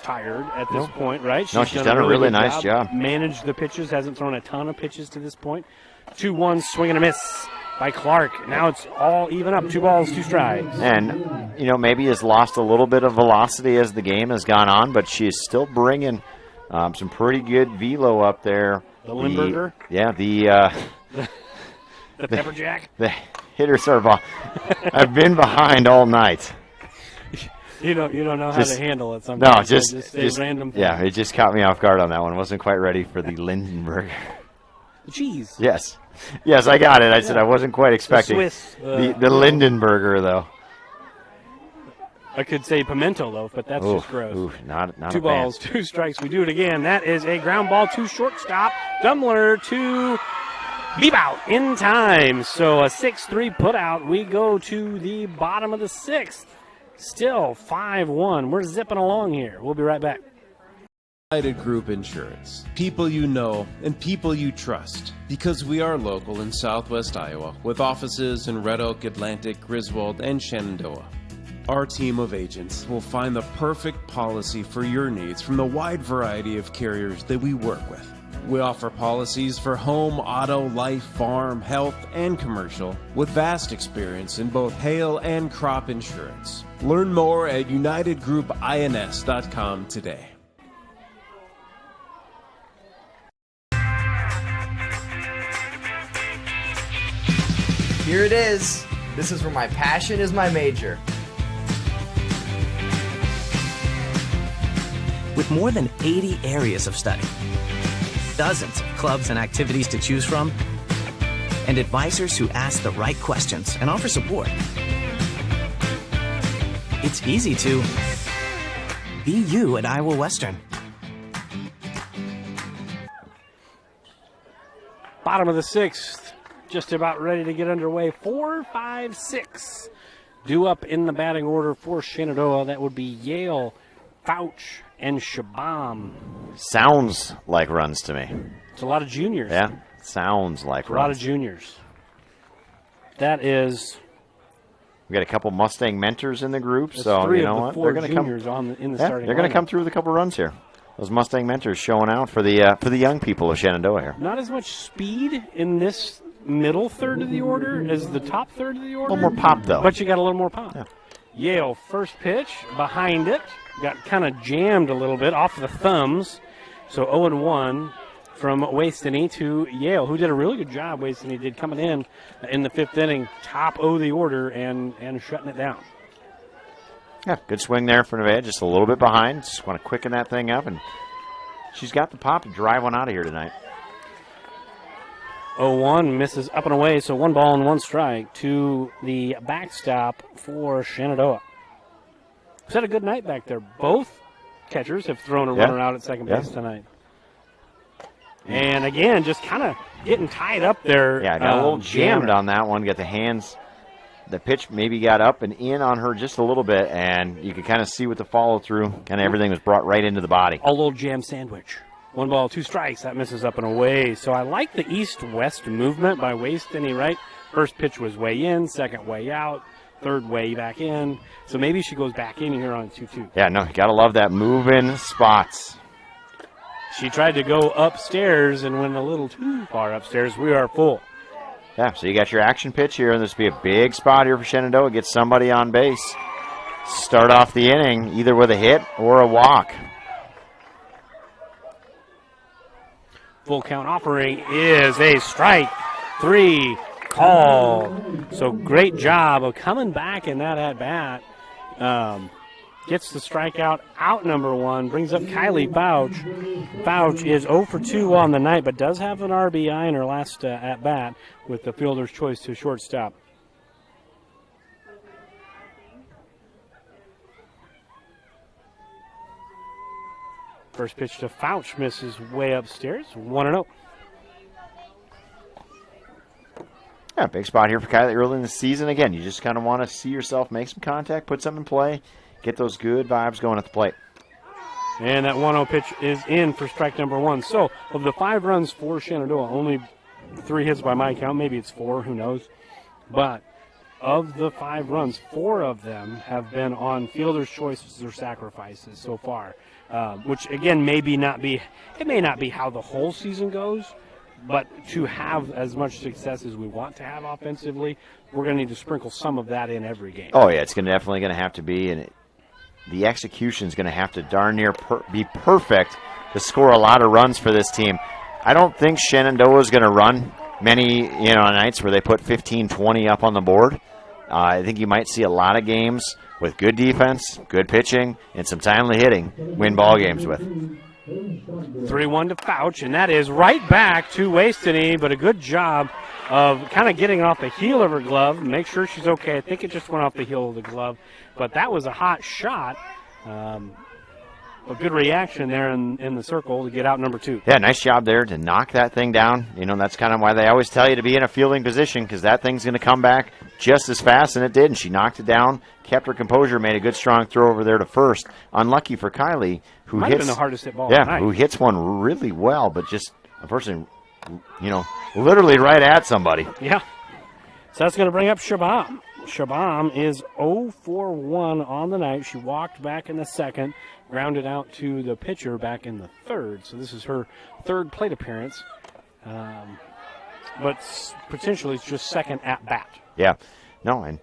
tired at this point, right? She's done a really nice job. Managed the pitches, hasn't thrown a ton of pitches to this point. 2-1, swing and a miss by Clark. Now it's all even up, 2 balls, 2 strikes. And, maybe has lost a little bit of velocity as the game has gone on, but she's still bringing some pretty good velo up there. The Limburger? The Pepper Jack? The hitters are I've been behind all night. You don't know how to handle it sometimes. No, just random things. Yeah, it just caught me off guard on that one. Wasn't quite ready for the Lindenberger. Cheese. Yes, I got it. I said I wasn't quite expecting the Swiss, the Lindenberger, though. I could say pimento loaf, but that's just gross. Not 2 balls, 2 strikes. We do it again. That is a ground ball to shortstop. Dumbler to beep out in time. So a 6-3 put out. We go to the bottom of the 6th. Still 5-1. We're zipping along here. We'll be right back. United Group Insurance. People you know and people you trust. Because we are local in Southwest Iowa, with offices in Red Oak, Atlantic, Griswold, and Shenandoah. Our team of agents will find the perfect policy for your needs from the wide variety of carriers that we work with. We offer policies for home, auto, life, farm, health, and commercial, with vast experience in both hail and crop insurance. Learn more at unitedgroupins.com today. Here it is. This is where my passion is my major. With more than 80 areas of study, dozens of clubs and activities to choose from, and advisors who ask the right questions and offer support, it's easy to be you at Iowa Western. Bottom of the sixth, just about ready to get underway. 4, 5, 6. Due up in the batting order for Shenandoah. That would be Yale, Fouch, and Shabam. Sounds like runs to me. It's a lot of juniors. Yeah, sounds like runs. A lot of juniors. That is. We got a couple Mustang mentors in the group, That's so three you of know the what? four They're going to come juniors in the yeah, starting they're going lineup. to come through with a couple runs here. Those Mustang mentors showing out for the young people of Shenandoah here. Not as much speed in this middle third of the order as the top third of the order. A little more pop, though. But you got a little more pop. Yeah. Yale, first pitch, behind it. Got kind of jammed a little bit off the thumbs. So 0-1 from Wasteny to Yale, who did a really good job, Wasteny did, coming in the fifth inning, top of the order and shutting it down. Yeah, good swing there for Nevada, just a little bit behind. Just want to quicken that thing up, and she's got the pop to drive one out of here tonight. 0-1 misses up and away, so 1 ball and 1 strike to the backstop for Shenandoah. It's had a good night back there. Both catchers have thrown a runner out at second base tonight. And again, just kind of getting tied up there. Yeah, got a little jammed on that one. Got the hands. The pitch maybe got up and in on her just a little bit, and you could kind of see with the follow through, kind of everything was brought right into the body. A little jam sandwich. 1 ball, 2 strikes. That misses up and away. So I like the east-west movement by Wasteny, right? First pitch was way in, second way out, third way back in. So maybe she goes back in here on 2-2. Yeah, no, got to love that move-in spots. She tried to go upstairs and went a little too far upstairs. We are full. Yeah, so you got your action pitch here, and this will be a big spot here for Shenandoah. Get somebody on base. Start off the inning either with a hit or a walk. Full count offering is a strike. 3 called. So great job of coming back in that at-bat. Gets the strikeout out number 1, brings up Kylie Fouch. Fouch is 0 for 2 on the night, but does have an RBI in her last at-bat with the fielder's choice to shortstop. First pitch to Fouch misses way upstairs, 1-0. Yeah, big spot here for Kylie early in the season. Again, you just kind of want to see yourself make some contact, put something in play, get those good vibes going at the plate. And that 1-0 pitch is in for strike number 1. So, of the 5 runs for Shenandoah, only 3 hits by my count. Maybe it's 4, who knows. But of the 5 runs, 4 of them have been on fielder's choices or sacrifices so far. Which, again, may not be how the whole season goes. But to have as much success as we want to have offensively, we're going to need to sprinkle some of that in every game. Oh, yeah, it's definitely going to have to be. And the execution is going to have to darn near be perfect to score a lot of runs for this team. I don't think Shenandoah is going to run many nights where they put 15, 20 up on the board. I think you might see a lot of games with good defense, good pitching, and some timely hitting win ball games with. 3-1 to Fouch, and that is right back to Wasteny, but a good job of kind of getting off the heel of her glove, make sure she's okay. I think it just went off the heel of the glove, but that was a hot shot. A good reaction there in the circle to get out number 2. Yeah, nice job there to knock that thing down. That's kind of why they always tell you to be in a fielding position, because that thing's going to come back just as fast, and it did. And she knocked it down, kept her composure, made a good strong throw over there to first. Unlucky for Kylie, who might have been the hardest hit ball tonight. Who hits one really well, but just unfortunately, literally right at somebody. Yeah. So that's going to bring up Shabam. Shabam is 0 for 1 on the night. She walked back in the second, grounded out to the pitcher back in the third. So this is her third plate appearance. But potentially it's just second at bat. Yeah. No, and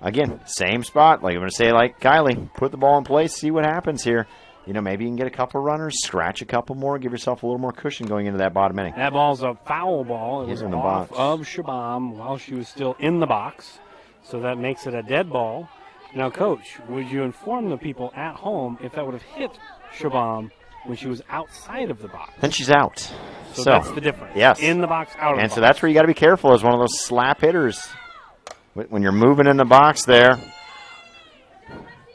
again, same spot. Like I'm going to say, like Kylie, put the ball in place, see what happens here. maybe you can get a couple runners, scratch a couple more, give yourself a little more cushion going into that bottom inning. That ball's a foul ball. It was in the off box. of Shabam while she was still in the box, so that makes it a dead ball. Now, Coach, would you inform the people at home if that would have hit Shabam when she was outside of the box? Then she's out. So that's the difference. Yes. In the box, out of the box. And so that's where you got to be careful as one of those slap hitters. When you're moving in the box there,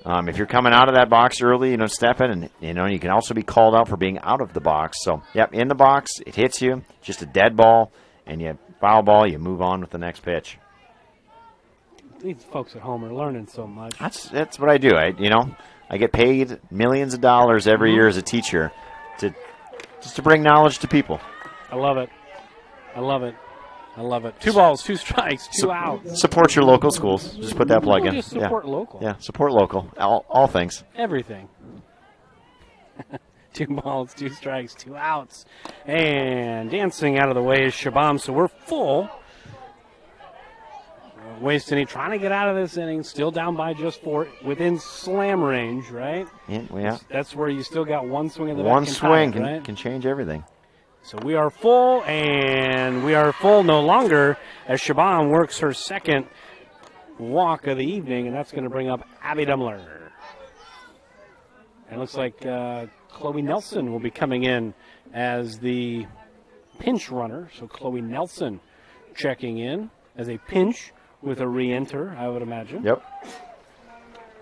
if you're coming out of that box early, step in, and, you can also be called out for being out of the box. So, yep, in the box, it hits you, just a dead ball, and you foul ball, you move on with the next pitch. These folks at home are learning so much. That's what I do. I get paid millions of dollars every year as a teacher to bring knowledge to people. I love it. I love it. I love it. 2 balls, 2 strikes, 2 outs. Support your local schools. Just put that plug in. Just support local. Yeah, support local. All things. Everything. 2 balls, 2 strikes, 2 outs. And dancing out of the way is Shabam, so we're full. Wasting trying to get out of this inning, still down by just 4, within slam range, right? Yeah. That's where you still got one swing of the One bat swing right? can change everything. So we are full, and we are full no longer as Shabam works her second walk of the evening, and that's going to bring up Abby Dumler. And it looks like Chloe Nelson will be coming in as the pinch runner. So Chloe Nelson checking in as a pinch with a re-enter, I would imagine. Yep.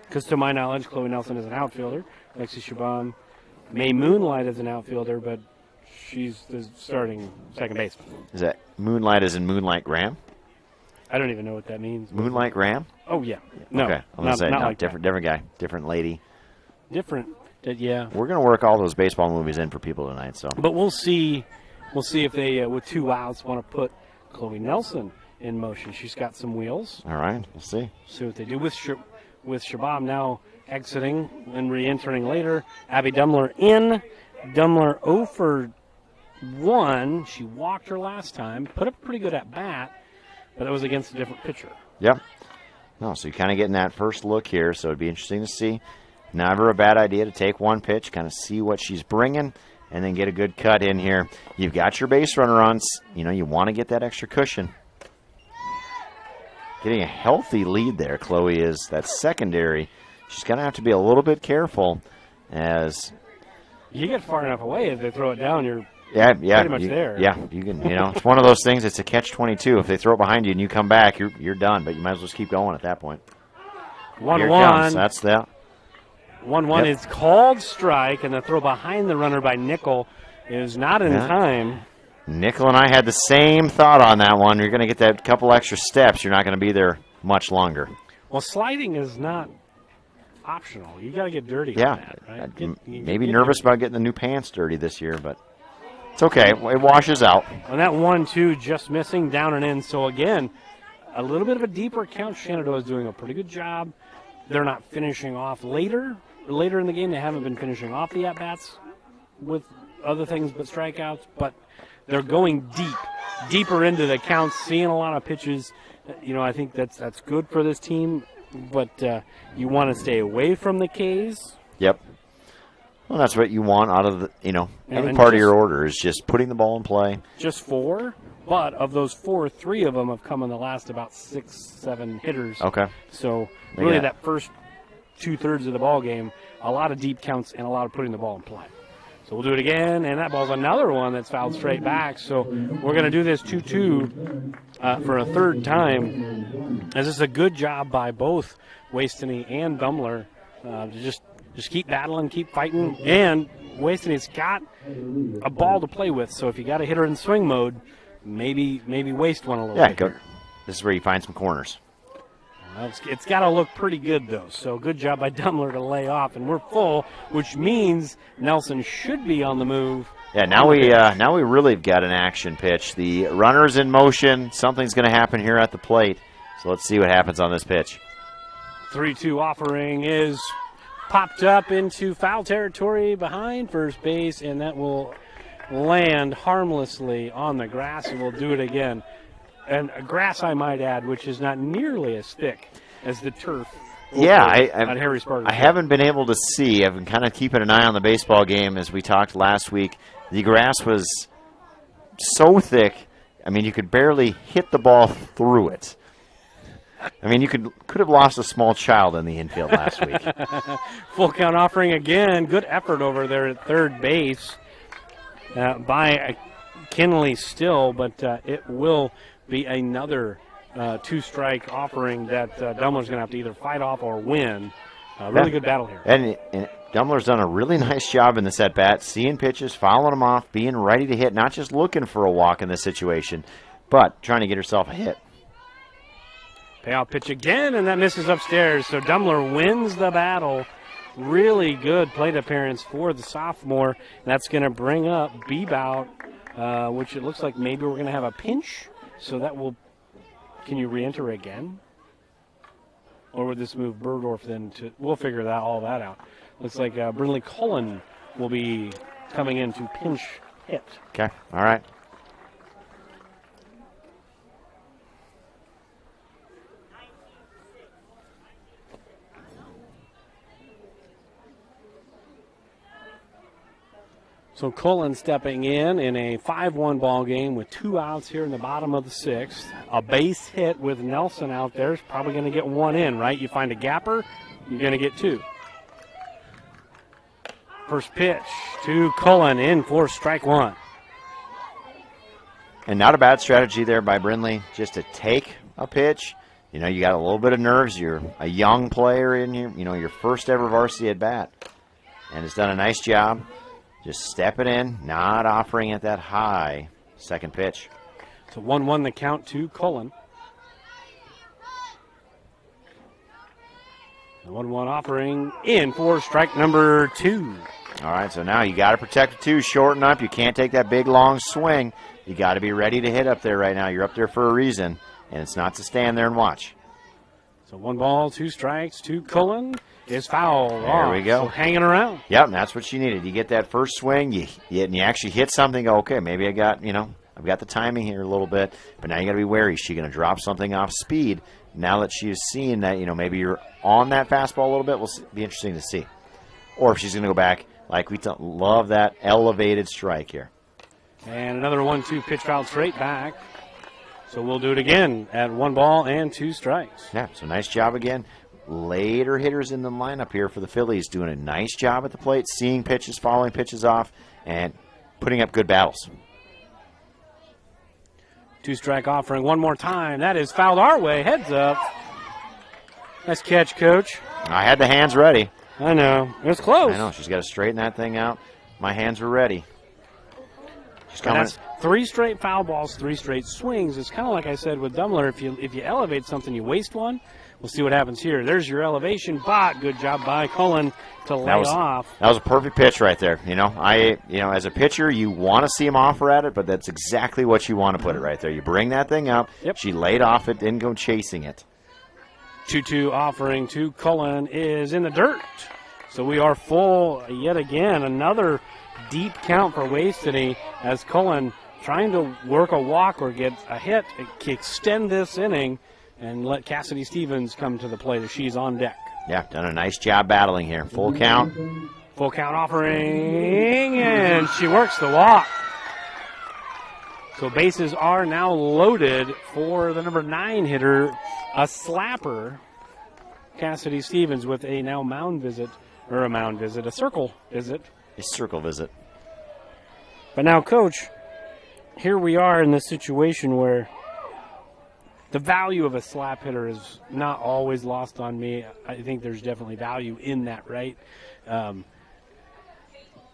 Because to my knowledge, Chloe Nelson is an outfielder. Lexi Shabam may moonlight as an outfielder, but she's the starting second baseman. Is that moonlight as in Moonlight Graham? I don't even know what that means. Moonlight Graham? Oh, yeah. No. Okay. I'm going to say, not no, like different guy, different lady. Different, yeah. We're going to work all those baseball movies in for people tonight. So, but we'll see if they, with 2 outs, want to put Chloe Nelson in motion. She's got some wheels. All right, we'll see. See what they do with Shabam now exiting and re-entering later. Abby Dumler in. Dumler 0 for 1. She walked her last time, put up a pretty good at bat, but it was against a different pitcher. Yep. No, so you're kind of getting that first look here, so it'd be interesting to see. Never a bad idea to take one pitch, kind of see what she's bringing, and then get a good cut in here. You've got your base runner on. You want to get that extra cushion. Getting a healthy lead there, Chloe is. That secondary, she's going to have to be a little bit careful as... You get far enough away, if they throw it down, you're pretty much there. Yeah, you can. It's one of those things. It's a catch-22. If they throw it behind you and you come back, you're done. But you might as well just keep going at that point. 1-1. That's that. 1-1 is called strike, and the throw behind the runner by Nickel is not in time. Nickel and I had the same thought on that one. You're going to get that couple extra steps. You're not going to be there much longer. Well, sliding is not optional. You got to get dirty. Yeah, on that, right? maybe nervous about getting the new pants dirty this year, but it's okay. It washes out. On that 1-2, just missing, down and in. So again, a little bit of a deeper count. Shenandoah is doing a pretty good job. They're not finishing off later in the game. They haven't been finishing off the at-bats with other things but strikeouts, but they're going deeper into the counts, seeing a lot of pitches. I think that's good for this team, but you want to stay away from the Ks. Yep. Well, that's what you want out of any part of your order is just putting the ball in play. Just 4, but of those 4, 3 of them have come in the last about 6-7 hitters. Okay. So really that first 2/3 of the ball game, a lot of deep counts and a lot of putting the ball in play. So we'll do it again, and that ball's another one that's fouled straight back. So we're going to do this 2-2 for a third time. As this is a good job by both Wastany and Dumler to just keep battling, keep fighting. And Wastany's got a ball to play with. So if you got a hitter in swing mode, maybe waste one a little bit. Yeah, this is where you find some corners. It's got to look pretty good, though. So good job by Dumler to lay off. And we're full, which means Nelson should be on the move. Yeah, now we really have got an action pitch. The runner's in motion. Something's going to happen here at the plate. So let's see what happens on this pitch. 3-2 offering is popped up into foul territory behind first base, and that will land harmlessly on the grass, and we'll do it again. And grass, I might add, which is not nearly as thick as the turf Yeah, at Harrisburg. I haven't been able to see. I've been kind of keeping an eye on the baseball game as we talked last week. The grass was so thick, I mean, you could barely hit the ball through it. I mean, you could have lost a small child in the infield last week. Full count offering again. Good effort over there at third base by Kinley still, but it will be another two-strike offering that Dumler's going to have to either fight off or win. Really good battle here. And Dumler's done a really nice job in this at-bat, seeing pitches, fouling them off, being ready to hit, not just looking for a walk in this situation, but trying to get herself a hit. Payoff pitch again, and that misses upstairs. So Dumler wins the battle. Really good plate appearance for the sophomore. That's going to bring up Bebout, which it looks like maybe we're going to have a pinch. So that will. Can you re-enter again? Or would this move Burdorf then to. We'll figure all that out. Looks like Brinley Cullen will be coming in to pinch hit. Okay, all right. So Cullen stepping in a 5-1 ball game with 2 outs here in the bottom of the 6th. A base hit with Nelson out there is probably going to get 1 in, right? You find a gapper, you're going to get 2. First pitch to Cullen in for strike 1. And not a bad strategy there by Brinley, just to take a pitch. You know, you got a little bit of nerves. You're a young player in here, you know, your first ever varsity at bat. And has done a nice job. Just stepping in, not offering at that high second pitch. So 1-1 the count to Cullen. The 1-1 offering in for strike number 2. All right, so now you got to protect the 2, shorten up. You can't take that big, long swing. You got to be ready to hit up there right now. You're up there for a reason, and it's not to stand there and watch. So 1 ball, 2 strikes to Cullen. Is foul. There we go. So hanging around. Yep, and that's what she needed. You get that first swing, and you actually hit something. Okay, maybe I've got the timing here a little bit, but now you got to be wary. Is she going to drop something off speed? Now that she's seen that, maybe you're on that fastball a little bit, will be interesting to see. Or if she's going to go back, like we love that elevated strike here. And another 1-2 pitch foul straight back. So we'll do it again at 1 ball and 2 strikes. Yeah, so nice job again. Later hitters in the lineup here for the Phillies doing a nice job at the plate, seeing pitches, following pitches off, and putting up good battles. 2-strike offering one more time. That is fouled our way. Heads up. Nice catch, Coach. I had the hands ready. I know. It was close. I know. She's got to straighten that thing out. My hands were ready. She's coming. That's 3 straight foul balls, 3 straight swings. It's kind of like I said with Dumler. If you elevate something, you waste one. We'll see what happens here. There's your elevation, but good job by Cullen to lay off. That was a perfect pitch right there. As a pitcher, you want to see him offer at it, but that's exactly what you want to put it right there. You bring that thing up. Yep. She laid off it, didn't go chasing it. 2-2 offering to Cullen is in the dirt. So we are full yet again. Another deep count for Waystony as Cullen trying to work a walk or get a hit, extend this inning, and let Cassidy Stevens come to the plate as she's on deck. Yeah, done a nice job battling here. Full count. Full count offering, and she works the walk. So bases are now loaded for the number 9 hitter, a slapper, Cassidy Stevens, with a now a circle visit. A circle visit. But now, Coach, here we are in this situation where the value of a slap hitter is not always lost on me. I think there's definitely value in that, right?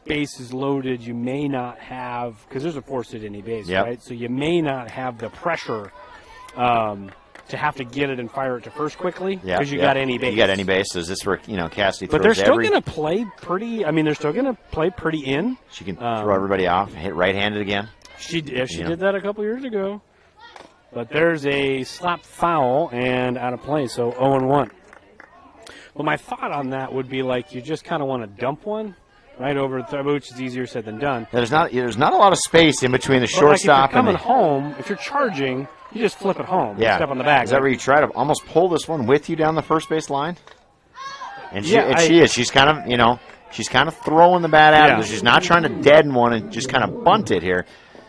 Bases loaded, you may not have, because there's a force at any base, yep. right? So you may not have the pressure to have to get it and fire it to first quickly because you got any base. You got any base. So is this where Cassidy throws? But they're still going to play pretty. I mean, they're still going to play pretty in. She can throw everybody off, hit right-handed again. She did that a couple years ago. But there's a slap foul and out of play, so 0-1. Well, my thought on that would be like you just kind of want to dump one right over the third, which is easier said than done. There's not a lot of space in between the shortstop if you're coming home, if you're charging, you just flip it home. Yeah. Step on the bag. Is that where you try to almost pull this one with you down the first base line? And she is. She's kind of, she's kind of throwing the bat at him. She's not trying to deaden one and just kind of bunt it here.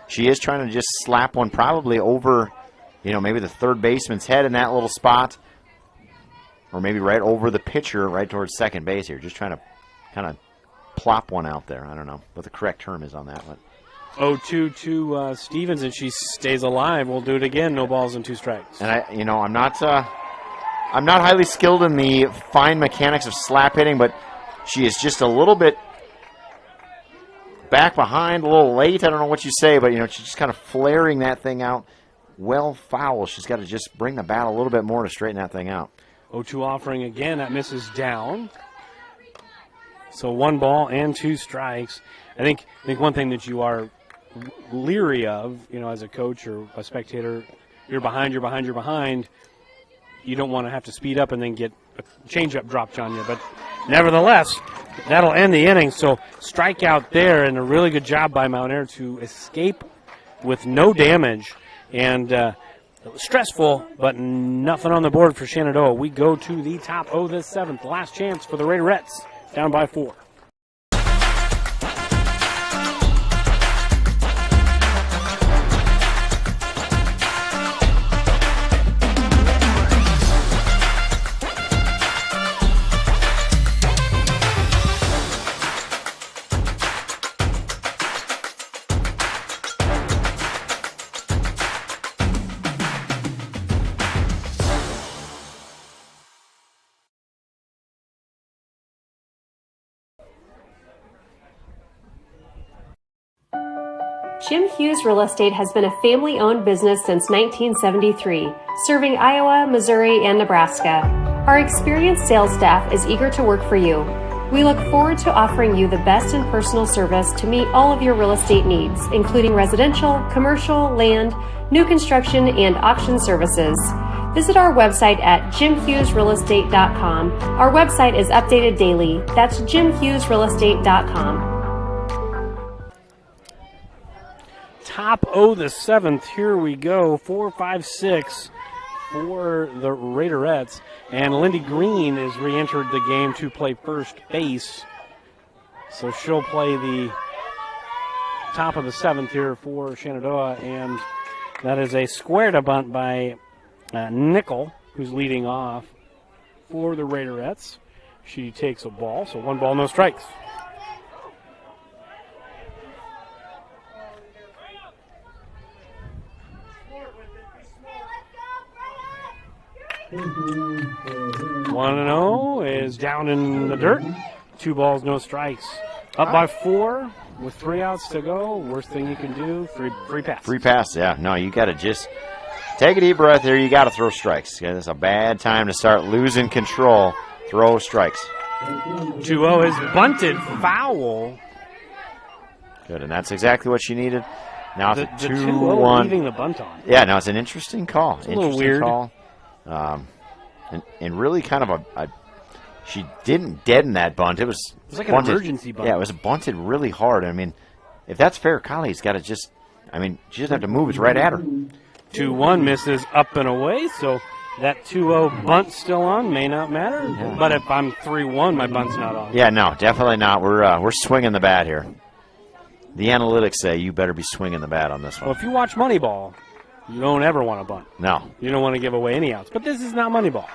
She is trying to just slap one probably over, maybe the third baseman's head in that little spot. Or maybe right over the pitcher, right towards second base here. Just trying to kind of plop one out there. I don't know what the correct term is on that one. 0-2 to Stevens, and she stays alive. We'll do it again. No balls and 2 strikes. And I'm not highly skilled in the fine mechanics of slap hitting, but she is just a little bit back behind, a little late. I don't know what you say, but she's just kind of flaring that thing out. Well foul. She's got to just bring the bat a little bit more to straighten that thing out. 0-2 offering again. That misses down. So 1 ball and 2 strikes. I think one thing that you are leery of, as a coach or a spectator, you're behind. You don't want to have to speed up and then get a changeup dropped on you. But nevertheless, that'll end the inning. So strikeout there, and a really good job by Mount Air to escape with no damage. And stressful, but nothing on the board for Shenandoah. We go to the top of the 7th. Last chance for the Raiderettes, down by 4. Jim Hughes Real Estate has been a family-owned business since 1973, serving Iowa, Missouri, and Nebraska. Our experienced sales staff is eager to work for you. We look forward to offering you the best in personal service to meet all of your real estate needs, including residential, commercial, land, new construction, and auction services. Visit our website at jimhughesrealestate.com. Our website is updated daily. That's jimhughesrealestate.com. Top of the 7th, here we go, 4-5-6 for the Raiderettes, and Lindy Green has re-entered the game to play first base, so she'll play the top of the 7th here for Shenandoah, and that is a square to bunt by Nickel, who's leading off for the Raiderettes. She takes a ball, so 1 ball, no strikes. One and 0 is down in the dirt. 2 balls, no strikes. Up by 4 with 3 outs to go. Worst thing you can do, free pass. Free pass, yeah. No, you got to just take a deep breath here. You got to throw strikes. It's a bad time to start losing control. Throw strikes. 2-0 is bunted foul. Good, and that's exactly what she needed. Now it's the a 2-1. leaving the bunt on. Yeah, no, it's an interesting call. It's a little weird. Call. And really kind of she didn't deaden that bunt. It was like bunted, an emergency bunt. Yeah, it was bunted really hard. I mean, if that's fair, Kylie's got to she doesn't have to move. It's right at her. 2-1 misses up and away, so that 2-0 bunt still on may not matter. Yeah. But if I'm 3-1, my bunt's not on. Yeah, no, definitely not. We're swinging the bat here. The analytics say you better be swinging the bat on this one. Well, if you watch Moneyball, you don't ever want to bunt. No. You don't want to give away any outs. But this is not Moneyball.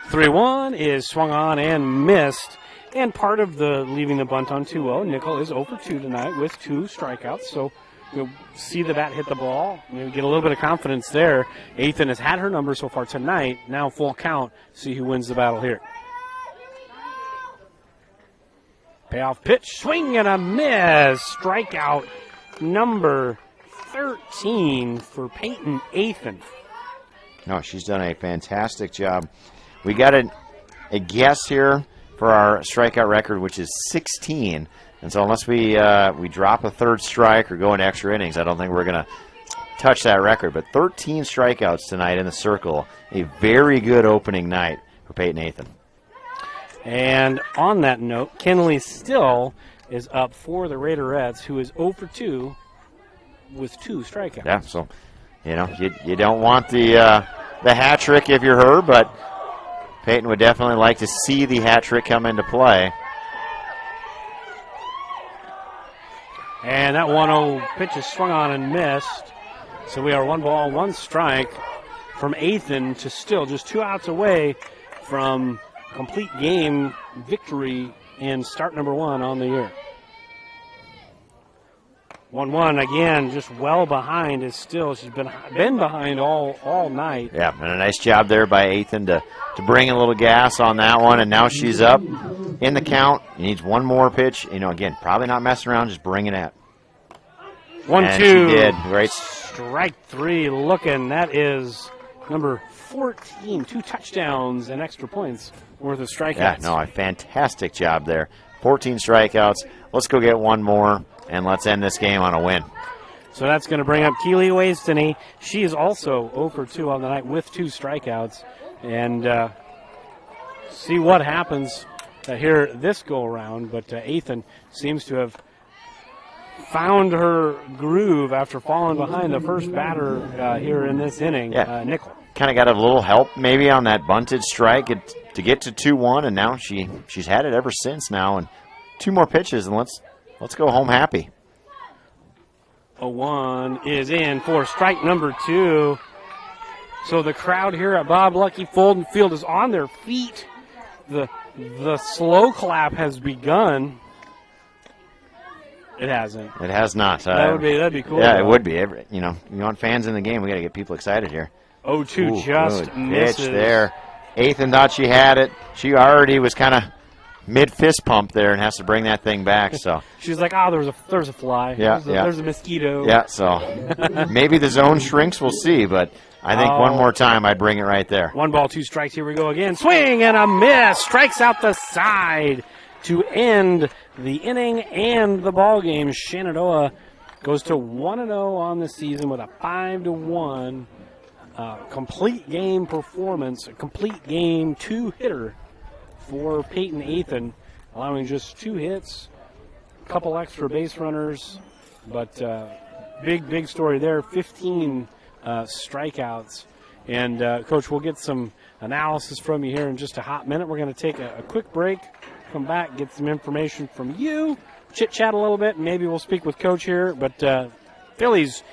3-1 is swung on and missed. And part of the leaving the bunt on 2-0, Nickel is 0 for 2 tonight with 2 strikeouts. So you'll see the bat hit the ball. Maybe get a little bit of confidence there. Ethan has had her number so far tonight. Now full count. See who wins the battle here. Payoff pitch. Swing and a miss. Strikeout number 13 for Peyton Ethan. No, she's done a fantastic job. We got a guess here for our strikeout record, which is 16. And so unless we drop a third strike or go into extra innings, I don't think we're going to touch that record. But 13 strikeouts tonight in the circle. A very good opening night for Peyton Ethan. And on that note, Kenley Still is up for the Raiderettes, who is 0 for 2 with 2 strikeouts. Yeah, so, you don't want the hat trick if you're her, but Peyton would definitely like to see the hat trick come into play. And that 1-0 pitch is swung on and missed. So we are 1 ball, 1 strike from Ethan to still just 2 outs away from complete game victory and start number 1 on the year. 1-1 again, just well behind is still. She's been behind all night. Yeah, and a nice job there by Ethan to bring a little gas on that one, and now she's up in the count. He needs one more pitch. Again, probably not messing around, just bring it at. 1-2. She did. Great. Strike 3 looking. That is number 14. 2 touchdowns and extra points worth of strikeouts. Yeah, no, a fantastic job there. 14 strikeouts. Let's go get one more, and let's end this game on a win. So that's going to bring up Keely Wastany. She is also 0 for 2 on the night with 2 strikeouts. And see what happens here this go-around. But Ethan seems to have found her groove after falling behind the first batter here in this inning, Nickel. Kind of got a little help maybe on that bunted strike to get to 2-1, and now she's had it ever since now. And 2 more pitches, and let's go home happy. 0-1 is in for strike number 2. So the crowd here at Bob Lucky Fulton Field is on their feet. The slow clap has begun. It hasn't. It has not. That'd be cool. Yeah, it would be. You want fans in the game. We got to get people excited here. 0-2 just misses. Pitch there. Ethan thought she had it. She already was kind of mid-fist pump there and has to bring that thing back. So she's like, there's a fly. Yeah, there's a mosquito. Yeah, so maybe the zone shrinks. We'll see, but I think one more time I'd bring it right there. 1 ball, 2 strikes. Here we go again. Swing and a miss. Strikes out the side to end the inning and the ball game. Shenandoah goes to 1-0 on the season with a 5-1 complete game performance, a complete game 2-hitter for Peyton Ethan, allowing just 2 hits, a couple extra base runners, but big story there, 15 strikeouts. And, Coach, we'll get some analysis from you here in just a hot minute. We're going to take a quick break, come back, get some information from you, chit-chat a little bit, and maybe we'll speak with Coach here. But Phillies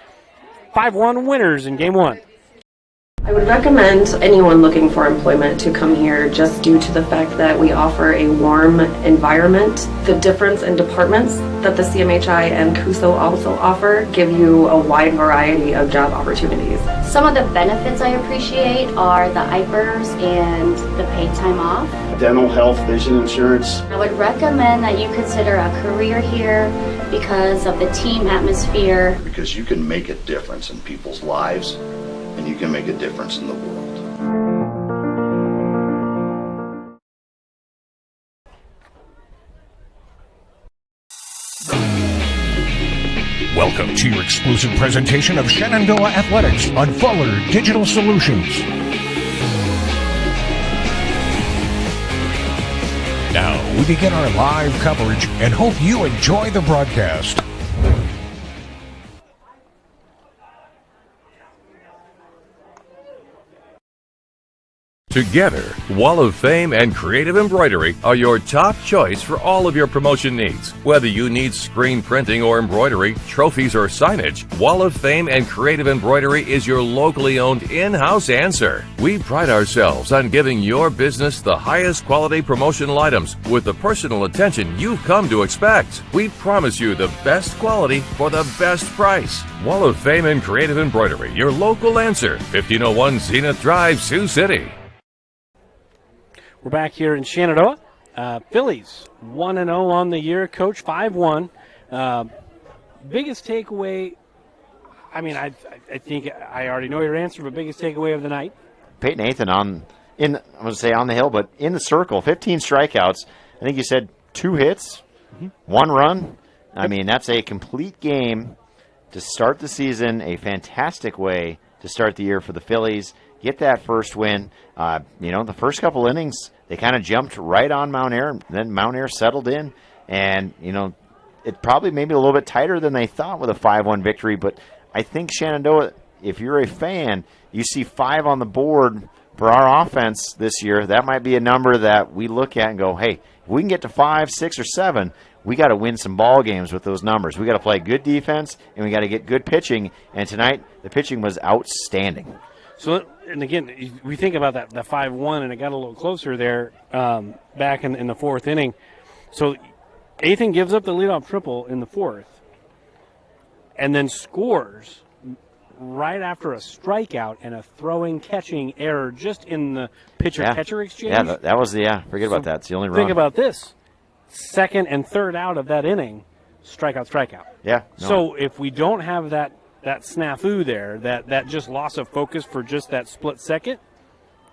5-1 winners in Game 1. I would recommend anyone looking for employment to come here just due to the fact that we offer a warm environment. The difference in departments that the CMHI and CUSO also offer give you a wide variety of job opportunities. Some of the benefits I appreciate are the IPERS and the paid time off. Dental, health, vision insurance. I would recommend that you consider a career here because of the team atmosphere. Because you can make a difference in people's lives, and you can make a difference in the world. Welcome to your exclusive presentation of Shenandoah Athletics on Fuller Digital Solutions. Now we begin our live coverage and hope you enjoy the broadcast. Together, Wall of Fame and Creative Embroidery are your top choice for all of your promotion needs. Whether you need screen printing or embroidery, trophies or signage, Wall of Fame and Creative Embroidery is your locally owned in-house answer. We pride ourselves on giving your business the highest quality promotional items with the personal attention you've come to expect. We promise you the best quality for the best price. Wall of Fame and Creative Embroidery, your local answer, 1501 Zenith Drive, Sioux City. We're back here in Shenandoah. Phillies 1-0 on the year. Coach 5-1. Biggest takeaway, I think I already know your answer, but biggest takeaway of the night? Peyton Ethan on the hill, but in the circle, 15 strikeouts. I think you said 2 hits, 1 run. That's a complete game to start the season, a fantastic way to start the year for the Phillies. Get that first win. The first couple innings, they kind of jumped right on Mount Air, and then Mount Air settled in. And, it probably maybe a little bit tighter than they thought with a 5-1 victory. But I think Shenandoah, if you're a fan, you see 5 on the board for our offense this year, that might be a number that we look at and go, hey, if we can get to 5, 6, or 7, we got to win some ball games with those numbers. We got to play good defense, and we got to get good pitching. And tonight, the pitching was outstanding. So, and again, we think about that, the 5-1, and it got a little closer there back in the 4th inning. So, Ethan gives up the leadoff triple in the 4th, and then scores right after a strikeout and a catching error just in the pitcher-catcher exchange. Yeah, that was forget about that. It's the only run. Think about this. 2nd and 3rd out of that inning, strikeout. Yeah. No. So if we don't have that snafu there, that just loss of focus for just that split second,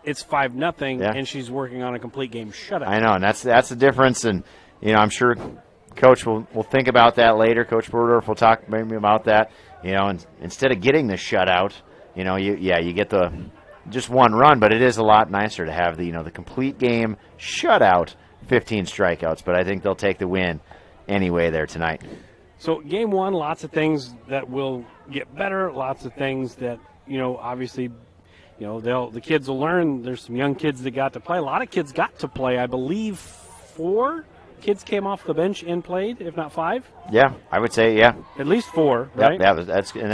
it's 5-0, and she's working on a complete game shutout. I know, and that's the difference. And I'm sure Coach will think about that later. Coach Burdorf will talk maybe about that. And instead of getting the shutout, you get the just one run, but it is a lot nicer to have the complete game shutout, 15 strikeouts. But I think they'll take the win anyway there tonight. So game 1, lots of things that will get better, lots of things that obviously the kids will learn. There's some young kids that got to play. A lot of kids got to play. I believe 4 kids came off the bench and played, if not 5. Yeah, I would say at least 4, right? Yep, that's good.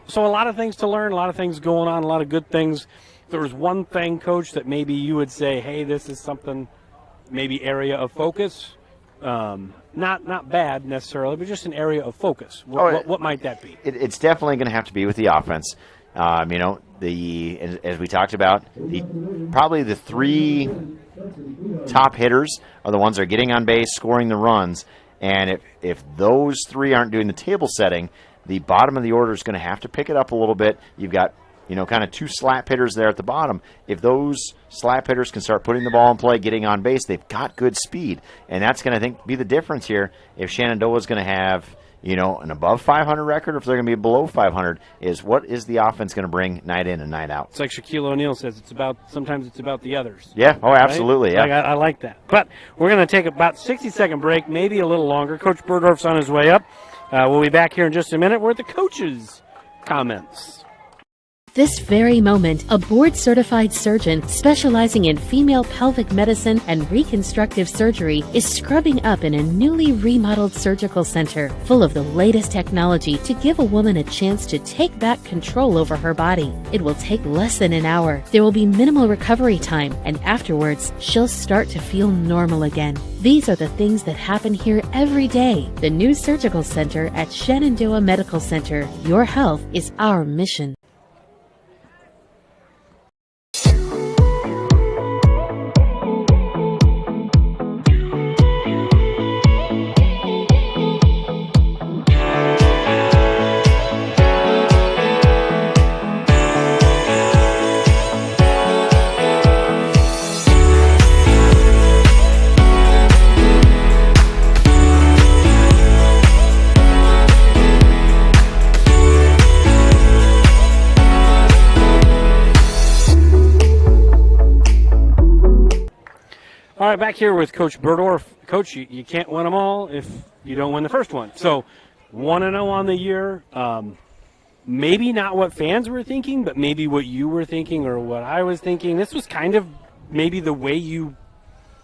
So a lot of things to learn, a lot of things going on, a lot of good things. If there was one thing, Coach, that maybe you would say, hey, this is something, maybe area of focus, not bad necessarily, but just an area of focus. What might that be? It's definitely going to have to be with the offense. As we talked about, probably the 3 top hitters are the ones that are getting on base, scoring the runs. And if those 3 aren't doing the table setting, the bottom of the order is going to have to pick it up a little bit. You've got kind of 2 slap hitters there at the bottom. If those slap hitters can start putting the ball in play, getting on base, they've got good speed. And that's going to be the difference here. If Shenandoah is going to have an above 500 record, or if they're going to be below 500, is what is the offense going to bring night in and night out? It's like Shaquille O'Neal says, sometimes it's about the others. Yeah, absolutely, right? yeah. I like that. But we're going to take about 60-second break, maybe a little longer. Coach Burdorf's on his way up. We'll be back here in just a minute with the coaches' comments. This very moment, a board-certified surgeon specializing in female pelvic medicine and reconstructive surgery is scrubbing up in a newly remodeled surgical center full of the latest technology to give a woman a chance to take back control over her body. It will take less than an hour. There will be minimal recovery time, and afterwards, she'll start to feel normal again. These are the things that happen here every day. The new surgical center at Shenandoah Medical Center. Your health is our mission. All right, back here with Coach Burdorf. Coach, you can't win them all if you don't win the first one. So 1-0 on the year. Maybe not what fans were thinking, but maybe what you were thinking or what I was thinking. This was kind of maybe the way you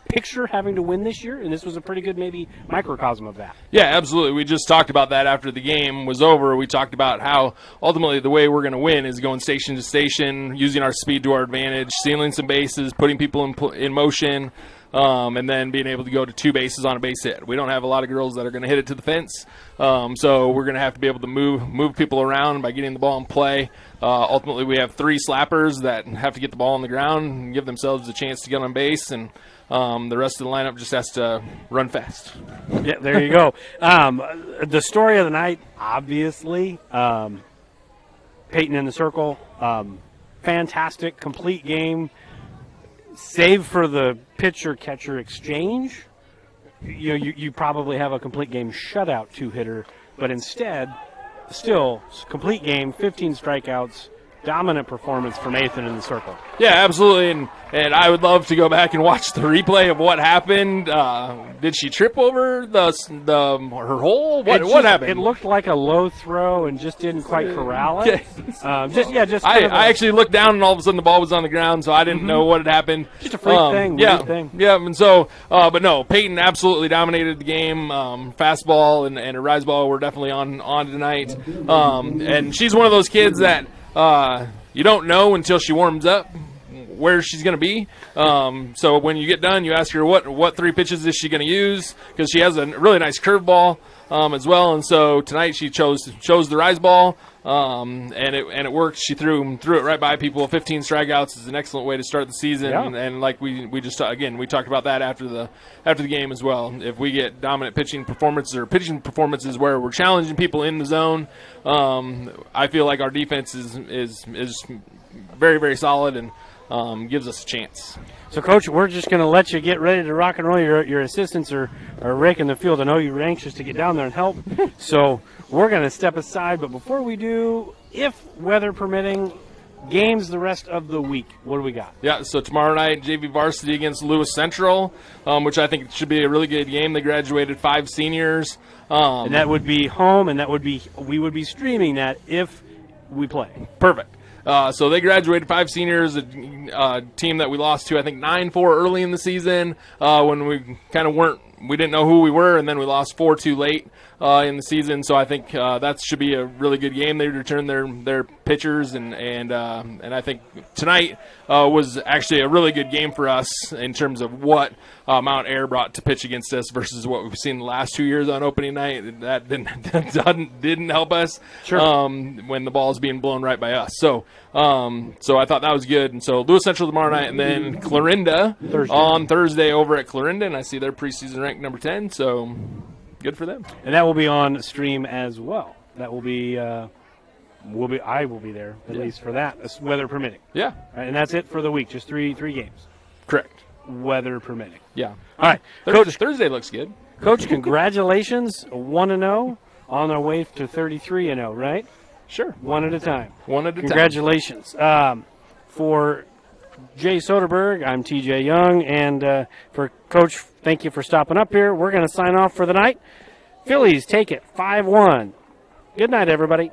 picture having to win this year, and this was a pretty good maybe microcosm of that. Yeah, absolutely. We just talked about that after the game was over. We talked about how ultimately the way we're going to win is going station to station, using our speed to our advantage, stealing some bases, putting people in motion, and then being able to go to 2 bases on a base hit. We don't have a lot of girls that are going to hit it to the fence, so we're going to have to be able to move people around by getting the ball in play. Ultimately, we have 3 slappers that have to get the ball on the ground and give themselves a chance to get on base, and the rest of the lineup just has to run fast. Yeah, there you go. The story of the night, obviously, Peyton in the circle, fantastic, complete game. Save for the pitcher-catcher exchange, you probably have a complete game shutout 2-hitter, but instead, still complete game, 15 strikeouts, dominant performance from Ethan in the circle. Yeah, absolutely, and I would love to go back and watch the replay of what happened. Did she trip over her hole? What happened? It looked like a low throw and just didn't quite corral it. I actually looked down and all of a sudden the ball was on the ground, so I didn't know what had happened. Just a freak thing. Yeah, thing. Yeah, and so, but no, Peyton absolutely dominated the game. Fastball and a rise ball were definitely on tonight. And she's one of those kids that you don't know until she warms up where she's going to be. So when you get done, you ask her what 3 pitches is she going to use, because she has a really nice curveball as well. And so tonight she chose the rise ball, and it worked. She threw it right by people. 15 strikeouts is an excellent way to start the season. Yeah. And like we just again we talked about that after the game as well. If we get dominant pitching performances where we're challenging people in the zone, I feel like our defense is very, very solid and gives us a chance. So, Coach, we're just going to let you get ready to rock and roll. Your assistants are raking the field. I know you're anxious to get down there and help. So we're going to step aside. But before we do, if weather permitting, games the rest of the week. What do we got? Yeah, so tomorrow night, JV Varsity against Lewis Central, which I think should be a really good game. They graduated 5 seniors. And that would be home, and we would be streaming that if we play. Perfect. So they graduated 5 seniors, a team that we lost to, I think, 9-4 early in the season when we kind of we didn't know who we were, and then we lost 4-2 late in the season. So I think that should be a really good game. They returned their pitchers, and I think tonight was actually a really good game for us in terms of what Mount Air brought to pitch against us versus what we've seen the last 2 years on opening night. That didn't help us. Sure. When the ball is being blown right by us. So I thought that was good. And so Lewis Central tomorrow night, and then Clarinda on Thursday over at Clarinda, and I see their preseason ranked number 10. So good for them. And that will be on stream as well. That will be. I will be there at least for that, weather permitting. Yeah. All right, and that's it for the week. Just three games. Correct. Weather permitting. Yeah. All right. Coach, Thursday looks good. Coach, congratulations. 1-0 on their way to 33-0, right? Sure. One at a time. One at a time. Congratulations. For Jay Soderberg, I'm TJ Young, and for Coach, thank you for stopping up here. We're going to sign off for the night. Phillies take it 5-1. Good night, everybody.